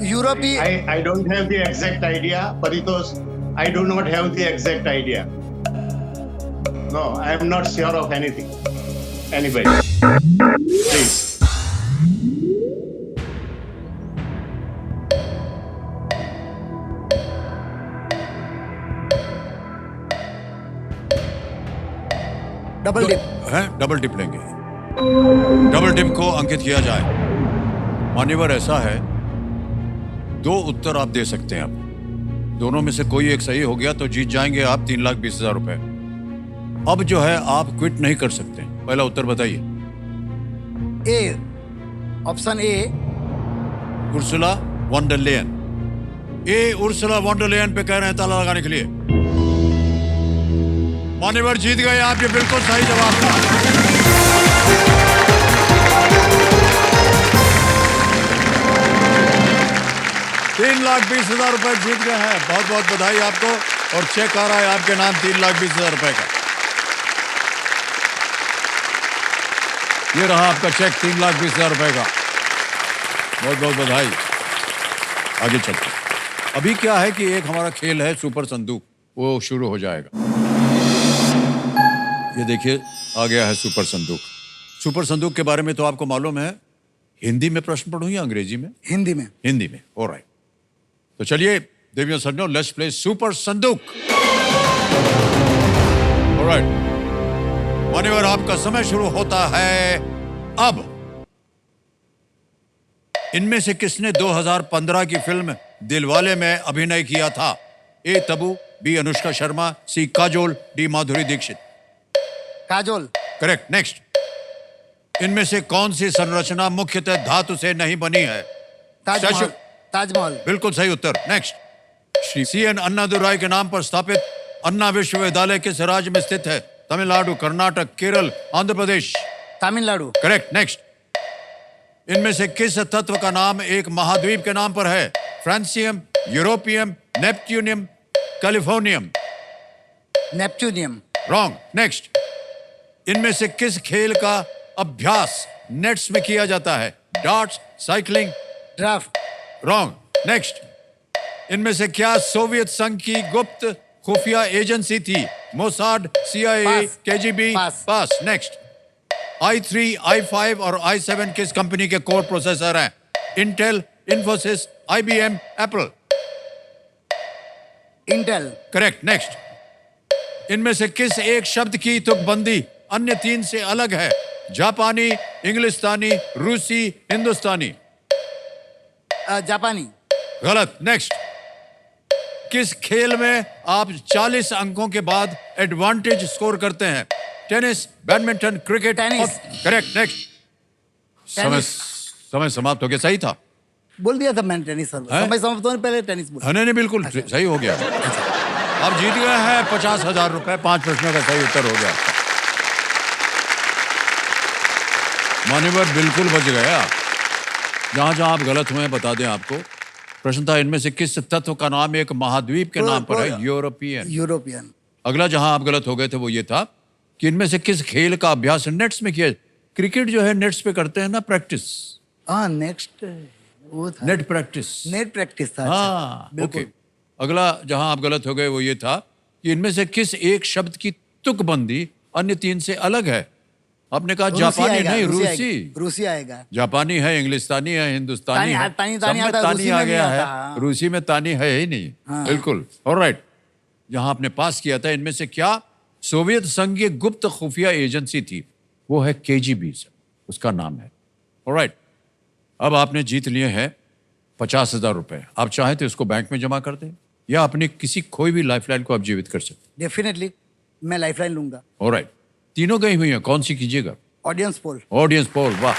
યુરોપીય I don't have the exact idea, Paritosh. I do not have the exact idea. No, I am not sure of anything. Anybody, please. Double deep. है, double dip लेंगे। Double tip को अंकित किया जाए। मान्यवर ऐसा है, 2 उत्तर आप दे सकते हैं। अब दोनों में से कोई एक सही हो गया तो जीत जाएंगे आप 3,20,000 रुपए। अब जो है आप क्विट नहीं कर सकते। पहला उत्तर बताइए। A, option A Ursula von der Leyen. A Ursula von der Leyen पे कह रहे हैं ताला लगाने के लिए। मान्यवर जीत गए आप, ये बिल्कुल सही जवाब था। ₹3,20,000 रुपए जीत गए हैं। बहुत बहुत बधाई आपको, और चेक आ रहा है आपके नाम ₹3,20,000 रुपए का। ये रहा आपका चेक ₹3,20,000 रुपए का। बहुत बहुत बधाई। आगे चलते हैं। अभी क्या है कि एक हमारा खेल है सुपर संदूक, वो शुरू हो जाएगा। ये देखिए आ गया है सुपर संदूक। सुपर संदूक के बारे में तो आपको मालूम है। हिंदी में प्रश्न पढ़ूं या अंग्रेजी में? हिंदी में। हिंदी में, ऑलराइट। तो चलिए देवियों सज्जनों, लेट्स प्ले सुपर संदूक। ऑलराइट, मान्यवर आपका समय शुरू होता है अब। इनमें से किसने 2015 की फिल्म दिलवाले में अभिनय किया था? A Tabu, B Anushka Sharma, C Kajol, D Madhuri Dixit. Kajol. Correct, next. इनमें से कौन सी संरचना मुख्यतः धातु से नहीं बनी है? ताजमहल। ताजमहल। बिल्कुल सही उत्तर। नेक्स्ट। श्री CN अन्नादुराई के नाम पर स्थापित अन्ना विश्वविद्यालय किस राज्य में स्थित है? तमिलनाडु, कर्नाटक, केरल, आंध्र प्रदेश। तमिलनाडु। Correct, next. इनमें से किस तत्व का नाम एक महाद्वीप के नाम पर है? Francium, europium, neptunium, californium. Neptunium. Wrong. Next. इनमें से किस खेल का अभ्यास नेट्स में किया जाता है? Darts, cycling. Draft. Wrong. Next. इनमें से क्या सोवियत संघ की गुप्त खुफिया एजेंसी थी? मोसाड, CIA, पास। KGB। पास। पास। नेक्स्ट। i3, i5 और i7 किस कंपनी के कोर प्रोसेसर हैं? Intel, Infosys, IBM, Apple. Intel. Correct, next. इनमें से किस एक शब्द की तुकबंदी अन्य 3 से अलग है? जापानी, इंग्लिस्तानी, रूसी, हिंदुस्तानी। जापानी। गलत। नेक्स्ट। किस खेल में आप 40 अंकों के बाद एडवांटेज स्कोर करते हैं? Tennis, badminton, cricket. Tennis. Correct, next. समय समाप्त हो गया। सही था। बोल दिया था मैंने टेनिस सर। हैं? समय समाप्त होने पहले टेनिस बोला। नहीं, बिल्कुल सही हो गया। आप जीत गए हैं 50,000 रुपए। 5 प्रश्नों का सही उत्तर हो गया। मान्यवर बिल्कुल बच गया। जहां जहां आप गलत हुए हैं बता दें आपको। प्रश्न था इनमें से किस तत्व का नाम एक महाद्वीप के नाम पर है? यूरोपियन। यूरोपियन। अगला जहां आप गलत हो गए थे वो ये था कि इनमें से किस खेल का अभ्यास नेट्स में किया। क्रिकेट जो है नेट्स पे करते हैं ना प्रैक्टिस, हाँ नेक्स्ट वो था नेट प्रैक्टिस। नेट प्रैक्टिस था। हाँ बिल्कुल। ओके। अगला जहां आप गलत हो गए वो ये था कि इनमें से किस एक शब्द की तुकबंदी अन्य तीन से अलग है। आपने कहा जापानी आएगा, नहीं, रूसी रूसी। आएगा, रूसी आएगा। जापानी है, इंग्लिस्तानी है, हिंदुस्तानी है, तानी सब में आता है, तानी रूसी आ में नहीं गया आता, है, हाँ। रूसी में तानी है ही नहीं। हाँ। बिल्कुल ऑलराइट। जहां आपने पास किया था इनमें से क्या सोवियत संघ की गुप्त खुफिया एजेंसी थी? वो है केजीबी, उसका नाम है। ऑलराइट, अब आपने जीत लिए हैं 50,000 रुपए। आप चाहें तो इसको बैंक में जमा कर दें या अपनी किसी खोई भी लाइफलाइन को आप जीवित कर सकते डेफिनेटली मैं लाइफलाइन लूंगा। हैं। ऑलराइट, तीनों गई हुई हैं, कौन सी कीजिएगा? Audience poll. ऑडियंस पोल, वाह,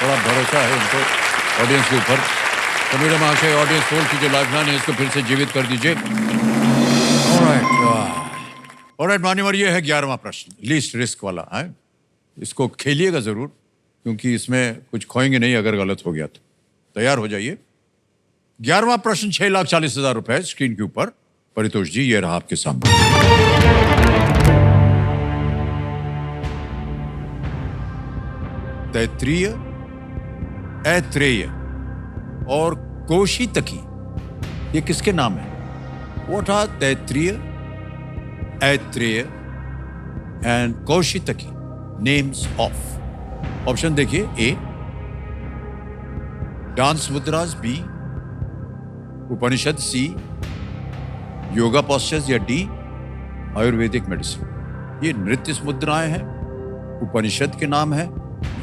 बड़ा भरोसा है उनको ऑडियंस के ऊपर। तो मेरे महाशय ऑडियंस पोल की जो लाइफलाइन है इसको फिर से जीवित कर दीजिए। ऑलराइट मान्यवर, ये है 11वां प्रश्न, लीस्ट रिस्क वाला है। इसको खेलिएगा जरूर क्योंकि इसमें कुछ खोएंगे नहीं अगर गलत हो गया तो। तैयार हो जाइए। 11वां प्रश्न 6,40,000 रुपए स्क्रीन के ऊपर। परितोष जी ये रहा आपके सामने। तैत्रीय, ऐत्रेय और कोशितकी ये किसके नाम है? What are Taittiriya, Aitareya and Kaushitaki names of? Option देखिए, A dance mudras, B Upanishad, C yoga postures, या डी आयुर्वेदिक मेडिसिन। ये नृत्य मुद्राएं हैं, उपनिषद के नाम है,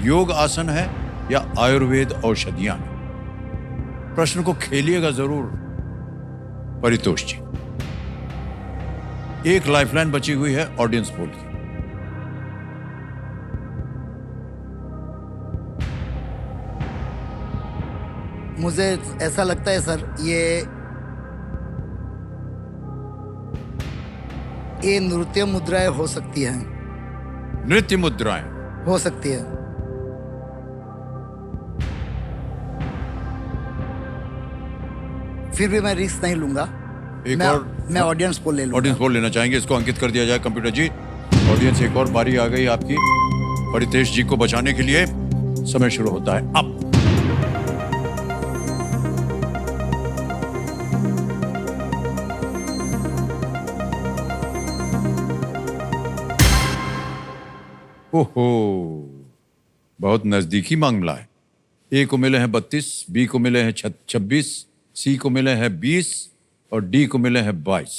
योग आसन है या आयुर्वेद औषधियां हैं। प्रश्न को खेलिएगा जरूर परितोष जी। एक लाइफलाइन बची हुई है ऑडियंस पोल की। मुझे ऐसा लगता है सर ये नृत्य मुद्राएं हो सकती हैं। नृत्य मुद्राएं हो सकती है। फिर भी मैं रिस्क नहीं लूंगा। एक और मैं ऑडियंस पोल ले लूंगा। ऑडियंस पोल लेना चाहेंगे, इसको अंकित कर दिया जाए कंप्यूटर जी। ऑडियंस, एक और बारी आ गई आपकी परितेश जी को बचाने के लिए। समय शुरू होता है अब। ओहो, बहुत नजदीकी मामला है। ए को मिले हैं 32, बी को मिले हैं 26, सी को मिले हैं 20 और डी को मिले हैं 22।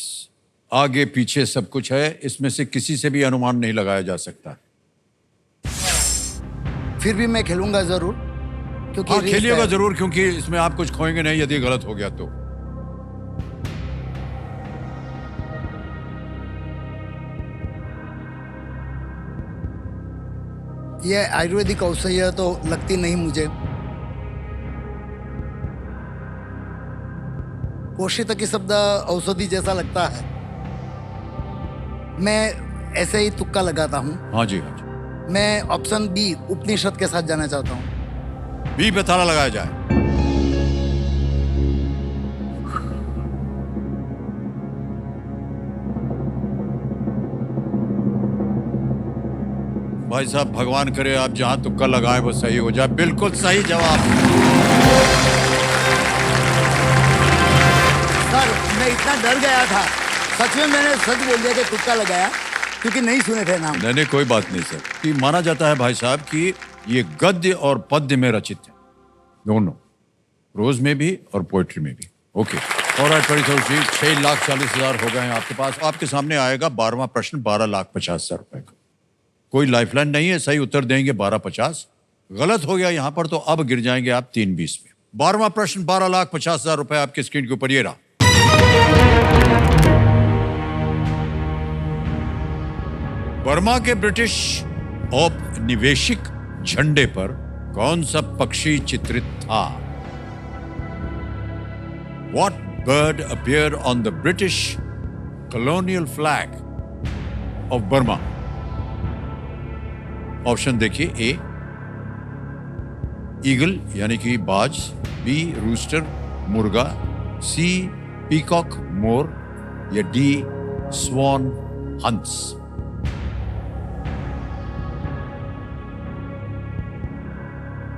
आगे पीछे सब कुछ है, इसमें से किसी से भी अनुमान नहीं लगाया जा सकता। फिर भी मैं खेलूंगा जरूर क्योंकि हाँ, रिस्क खेलिएगा है। जरूर क्योंकि इसमें आप कुछ खोएंगे नहीं यदि गलत हो गया तो। ये आयुर्वेदिक औषधि तो लगती नहीं मुझे। कोशितकी शब्द औषधि जैसा लगता है। मैं ऐसे ही तुक्का लगाता हूँ। हाँ जी, हाँ जी। मैं ऑप्शन बी उपनिषद के साथ जाना चाहता हूँ। बी पे ताला लगाया जाए। भाई साहब भगवान करे आप जहां तुक्का लगाए वो सही हो जाए। बिल्कुल सही जवाब। सर मैं इतना डर गया था, सच में मैंने सच बोल दिया कि तुक्का लगाया क्योंकि नहीं सुने थे नाम। नहीं, कोई बात नहीं सर। कि माना जाता है भाई साहब कि ये गद्य और पद्य में रचित है, दोनों, प्रोज में भी और पोएट्री में भी। ओके, ऑलराइट परितोष जी, 6,40,000 हो गए हैं आपके पास। आपके सामने आएगा 12वां प्रश्न 12,50,000 रुपए का। कोई लाइफलाइन नहीं है, सही उत्तर देंगे 12,50। गलत हो गया यहां पर तो अब गिर जाएंगे आप 3,20 में। 12वां प्रश्न 12,50,000 रुपए आपके स्क्रीन के ऊपर ये रहा। बर्मा के ब्रिटिश औपनिवेशिक झंडे पर कौन सा पक्षी चित्रित था? What bird appeared on the British colonial flag of Burma? Option देखिए, ए ईगल यानी कि बाज, बी रूस्टर मुर्गा, सी पीकॉक मोर या डी स्वॉन हंस।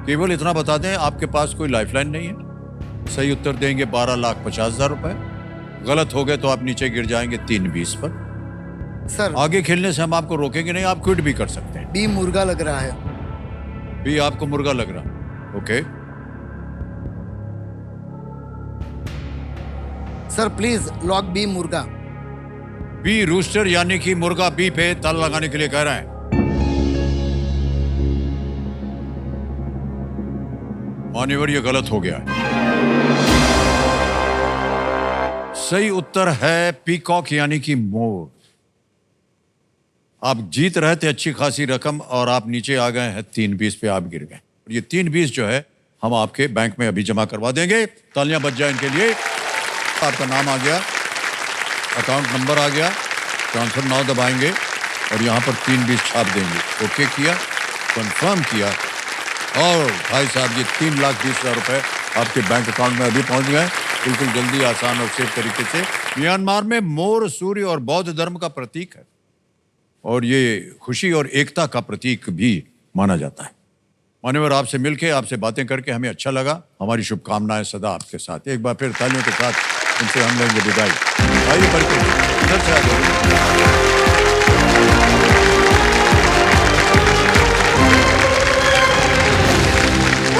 केवल इतना बता दें, आपके पास कोई लाइफलाइन नहीं है। सही उत्तर देंगे 12,50,000 रुपए। गलत हो गए तो आप नीचे गिर जाएंगे 320 पर। सर आगे खेलने से हम आपको रोकेंगे नहीं, आप क्विट भी कर सकते हैं। बी मुर्गा लग रहा है। बी आपको मुर्गा लग रहा। Okay, sir please lock B मुर्गा। बी रूस्टर यानी कि मुर्गा बी पे ताला लगाने के लिए कह रहे हैं। मान्यवर, ये गलत हो गया है। सही उत्तर है पीकॉक यानी कि मोर। आप जीत रहे थे अच्छी खासी रकम और आप नीचे आ गए हैं 320 पे, आप गिर गए। ये 320 जो है हम आपके बैंक में अभी जमा करवा देंगे। तालियां बज जाए इनके लिए। आपका नाम आ गया, अकाउंट नंबर आ गया, ट्रांसफर नाउ दबाएंगे और यहाँ पर 320 छाप देंगे। ओके किया, कंफर्म किया और भाई साहब ये 3,20,000 रुपए आपके बैंक अकाउंट में अभी पहुंच गए। बिल्कुल जल्दी, आसान और सेफ तरीके से। म्यांमार में मोर सूर्य और बौद्ध धर्म का प्रतीक है और ये खुशी और एकता का प्रतीक भी माना जाता है। मान्यवर, आपसे मिलके, आपसे बातें करके हमें अच्छा लगा। हमारी शुभकामनाएं सदा आपके साथ। एक बार फिर तालियों के साथ उनसे हम लेंगे विदाई। आइए बढ़ते इधर से आगे।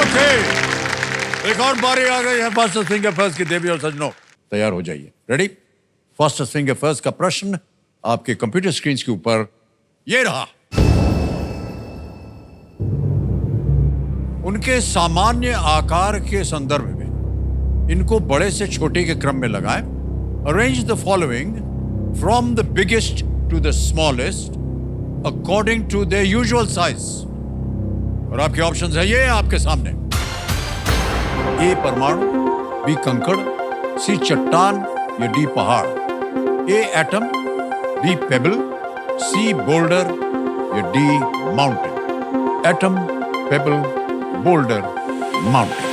ओके, एक और बारी आ गई है फास्टेस्ट फिंगर फर्स्ट की। देवी और सज्जनों, तैयार हो जाइए। रेडी? फास्टेस्ट फिंगर फर्स्ट का प्रश्न आपके कंप्यूटर स्क्रीन के ऊपर ये रहा। उनके सामान्य आकार के संदर्भ में इनको बड़े से छोटे के क्रम में लगाएं। Arrange the following from the biggest to the smallest according to the usual size. और आपके ऑप्शंस है ये आपके सामने। ए परमाणु, बी कंकड़, सी चट्टान या डी पहाड़। A atom, B pebble, C boulder या D mountain. Atom, pebble, boulder, mountain.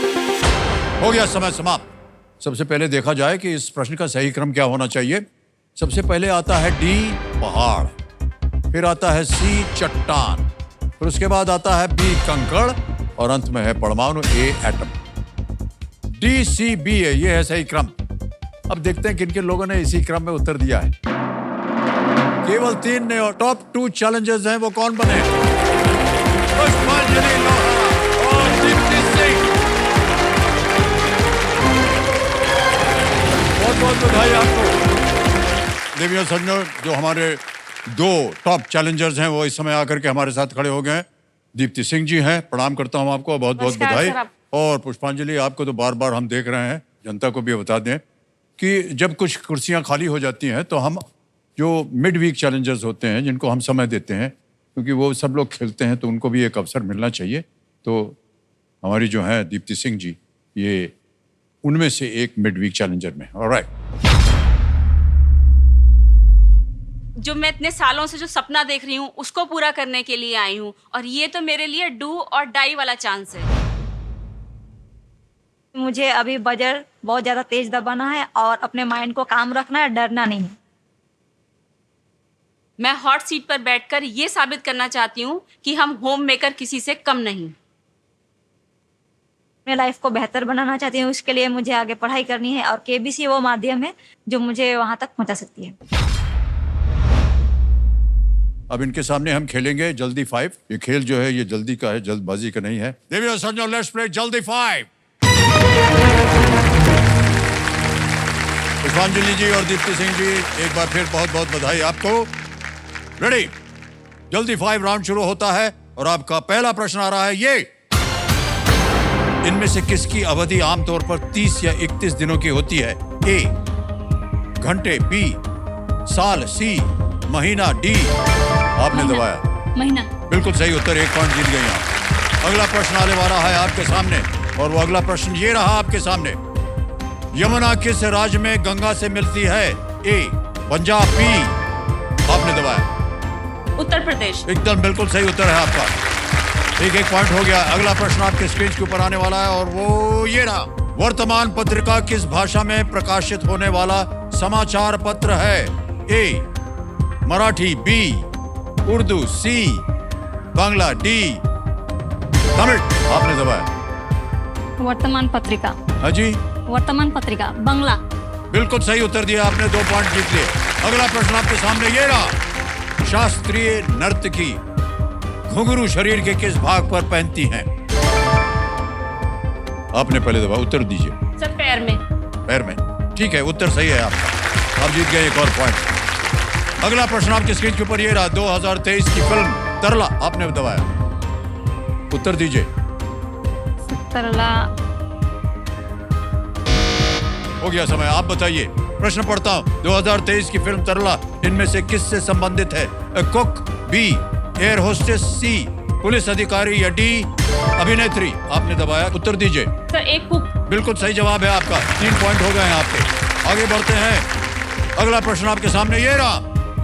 हो गया समय समाप्त। सबसे पहले देखा जाए कि इस प्रश्न का सही क्रम क्या होना चाहिए। सबसे पहले आता है डी पहाड़, फिर आता है सी चट्टान, फिर उसके बाद आता है बी कंकड़ और अंत में है परमाणु ए एटम। डी सी बी है, ये है सही क्रम। अब देखते हैं किन किन लोगों ने इसी क्रम में उत्तर दिया है। केवल 3 ने और टॉप 2 चैलेंजर्स हैं, वो कौन बने? पुष्पांजलि लोहारा और दीप्ति सिंह। बहुत बहुत बधाई आपको। देवी और सज्जनों, जो हमारे 2 टॉप चैलेंजर्स हैं वो इस समय आकर के हमारे साथ खड़े हो गए हैं। दीप्ति सिंह जी हैं, प्रणाम करता हूं आपको, बहुत बहुत बधाई। और पुष्पांजलि, आपको तो बार बार हम देख रहे हैं, जनता को भी बता दें कि जब कुछ कुर्सियां खाली हो जाती हैं तो हम जो मिड वीक चैलेंजर्स होते हैं, जिनको हम समय देते हैं, क्योंकि वो सब लोग खेलते हैं तो उनको भी एक अवसर मिलना चाहिए। तो हमारी जो है दीप्ति सिंह जी, ये उनमें से एक मिड वीक चैलेंजर में। ऑलराइट। जो मैं इतने सालों से जो सपना देख रही हूँ उसको पूरा करने के लिए आई हूँ, और ये तो मेरे लिए डू और डाई वाला चांस है। मुझे अभी बजर बहुत ज्यादा तेज दबाना है और अपने माइंड को काम रखना है, डरना नहीं है। मैं हॉट सीट पर बैठकर ये साबित करना चाहती हूँ कि हम होम मेकर किसी से कम नहीं। अपने लाइफ को बेहतर बनाना चाहती हूँ, उसके लिए मुझे आगे पढ़ाई करनी है और केबीसी वो माध्यम है जो मुझे वहां तक पहुंचा सकती है। अब इनके सामने हम खेलेंगे जल्दी 5। ये खेल जो है ये जल्दी का है, जल्दबाजी का नहीं है। देवी और सज्जनों, लेट्स प्ले जल्दी 5। पुष्पांजलि जी और दीप्ति सिंह जी, एक बार फिर बहुत बहुत बधाई आपको। रेडी? जल्दी 5 राउंड शुरू होता है और आपका पहला प्रश्न आ रहा है ये। इनमें से किसकी अवधि आमतौर पर 30 या 31 दिनों की होती है? ए घंटे, बी साल, सी महीना, डी आपने दबाया महीना। बिल्कुल सही उत्तर, 1 पॉइंट जीत गई आप। अगला प्रश्न आने वाला है आपके सामने और वो अगला प्रश्न ये रहा आपके सामने। यमुना किस राज्य में गंगा से मिलती है? ए पंजाब, बी आपने दबाया उत्तर प्रदेश। एकदम बिल्कुल सही उत्तर है आपका। 1 पॉइंट हो गया। अगला प्रश्न आपके स्क्रीन के ऊपर आने वाला है और वो ये रहा। वर्तमान पत्रिका किस भाषा में प्रकाशित होने वाला समाचार पत्र है? ए मराठी, बी उर्दू, सी बांग्ला, डी तमिल आपने दबाया। वर्तमान पत्रिका। हाँ जी, वर्तमान पत्रिका। बंगला। बिल्कुल सही उत्तर दिया आपने, 2 पॉइंट जीत लिए। अगला प्रश्न आपके सामने ये रहा। शास्त्रीय नर्तकी घुंघरू शरीर के किस भाग पर पहनती हैं? आपने पहले दबाया, उत्तर दीजिए। सर पैर में। पैर में, ठीक है, उत्तर सही है आपका। आप जीत गए एक और पॉइंट। अगला प्रश्न आपके स्क्रीन के ऊपर ये रहा। 2023 की फिल्म तरला आपने दबाया, उत्तर दीजिए। तरला। हो गया समय, आप बताइए। प्रश्न पढ़ता हूं। 2023 की फिल्म तरला इनमें से किससे संबंधित है? कुक, बी एयर होस्टेस, सी पुलिस अधिकारी या डी अभिनेत्री? आपने दबाया, उत्तर दीजिए। सर एक कुक। बिल्कुल सही जवाब है आपका। 3 पॉइंट हो गए हैं आपके। आगे बढ़ते हैं। अगला प्रश्न आपके सामने ये रहा।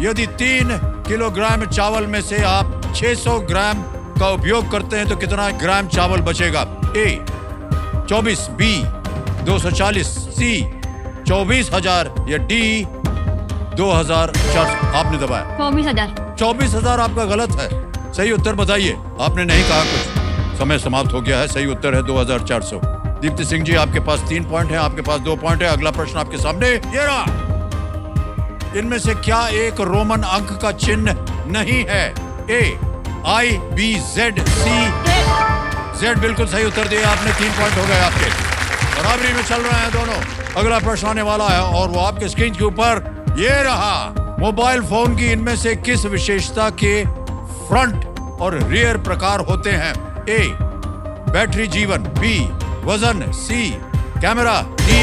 यदि 3 किलोग्राम चावल में से आप 600 ग्राम का उपयोग करते हैं तो कितना ग्राम चावल बचेगा? ए 24, बी 240, सी 24,000 या डी 2,400? आपने दबाया 24,000। 24,000 आपका गलत है। सही उत्तर बताइए। आपने नहीं कहा कुछ, समय समाप्त हो गया है। सही उत्तर है 2,400। दीप्ति सिंह जी, आपके पास 3 पॉइंट हैं, आपके पास 2 पॉइंट है। अगला प्रश्न आपके सामने ये रहा। इनमें से क्या एक रोमन अंक का चिन्ह नहीं है? ए आई, बी जेड, सी जेड। बिल्कुल सही उत्तर दिया आपने। 3 पॉइंट हो गए आपके। बराबरी में चल रहे हैं दोनों। अगला प्रश्न आने वाला है और वो आपके स्क्रीन के ऊपर ये रहा। मोबाइल फोन की इनमें से किस विशेषता के फ्रंट और रियर प्रकार होते हैं? ए बैटरी जीवन, बी वजन, सी कैमरा, डी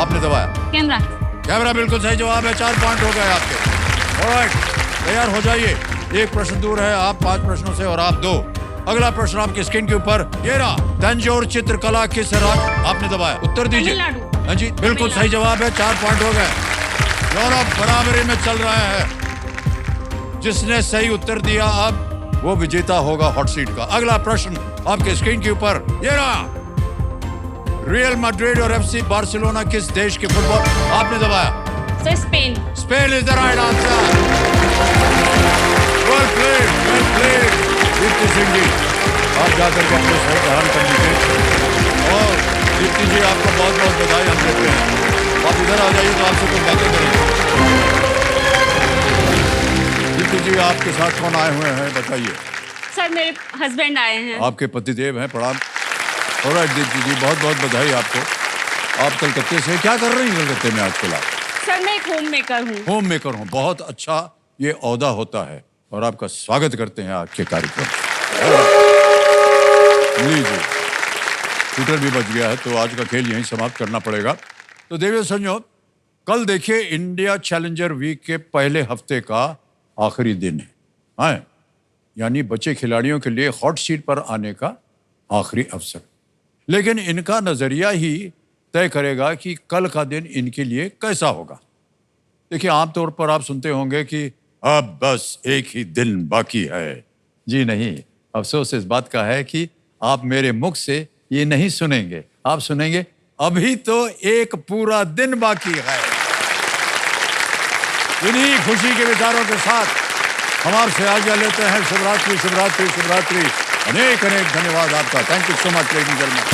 आपने दबाया कैमरा। कैमरा। बिल्कुल सही जवाब है। 4 पॉइंट हो गए आपके। ऑलराइट, तैयार हो जाइए। एक प्रश्न दूर है आप 5 प्रश्नों से और आप 2। अगला प्रश्न आपके स्क्रीन के ऊपर ये रहा। तंजौर चित्रकला किस राज्य? आपने दबाया, उत्तर दीजिए। तमिलनाडु। हाँ जी, बिल्कुल सही जवाब है। 4 पॉइंट हो गए। दोनों बराबरी में चल रहे हैं। जिसने सही उत्तर दिया अब वो विजेता होगा हॉट सीट का। अगला प्रश्न आपके स्क्रीन के ऊपर ये रहा। रियल मैड्रिड और एफसी बार्सिलोना किस देश के फुटबॉल? आपने दबाया sir Spain. Spain is the right answer. Well played, well played. Deepti Singh ji, आप जाकर के अपने सही ग्रहण कर लीजिए। और दीप्ति जी, आपको बहुत बहुत बधाई हम देते हैं। आप इधर आ जाइए तो आपसे कुछ बातें करेंगे। दीप्ति जी, आपके साथ कौन आए हुए हैं बताइए? सर मेरे हस्बैंड आए हैं। आपके पतिदेव हैं, प्रणाम। ऑलराइट दीप्ति जी, बहुत बहुत बधाई आपको। आप कलकत्ते से क्या कर रही हैं कलकत्ते में आजकल आप? सर मैं एक होम मेकर हूँ। होम मेकर हूँ, बहुत अच्छा ये ओहदा होता है और आपका स्वागत करते हैं आपके कार्यक्रम। लीजिए, शूटर भी बच गया है तो आज का खेल यहीं समाप्त करना पड़ेगा। तो देवियों संजो, कल देखिए इंडिया चैलेंजर वीक के पहले हफ्ते का आखिरी दिन है, हाँ? यानी बच्चे खिलाड़ियों के लिए हॉट सीट पर आने का आखिरी अवसर। लेकिन इनका नजरिया ही तय करेगा कि कल का दिन इनके लिए कैसा होगा। देखिए, आमतौर पर आप सुनते होंगे कि अब बस एक ही दिन बाकी है। जी नहीं, अफसोस इस बात का है कि आप मेरे मुख से ये नहीं सुनेंगे। आप सुनेंगे अभी तो एक पूरा दिन बाकी है। इन्हीं खुशी के विचारों के साथ हम आपसे आज्ञा लेते हैं। शिवरात्रि, शिवरात्रि, शिवरात्रि। अनेक अनेक धन्यवाद आपका। Thank you so much ladies and gentleman.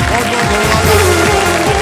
बहुत बहुत धन्यवाद।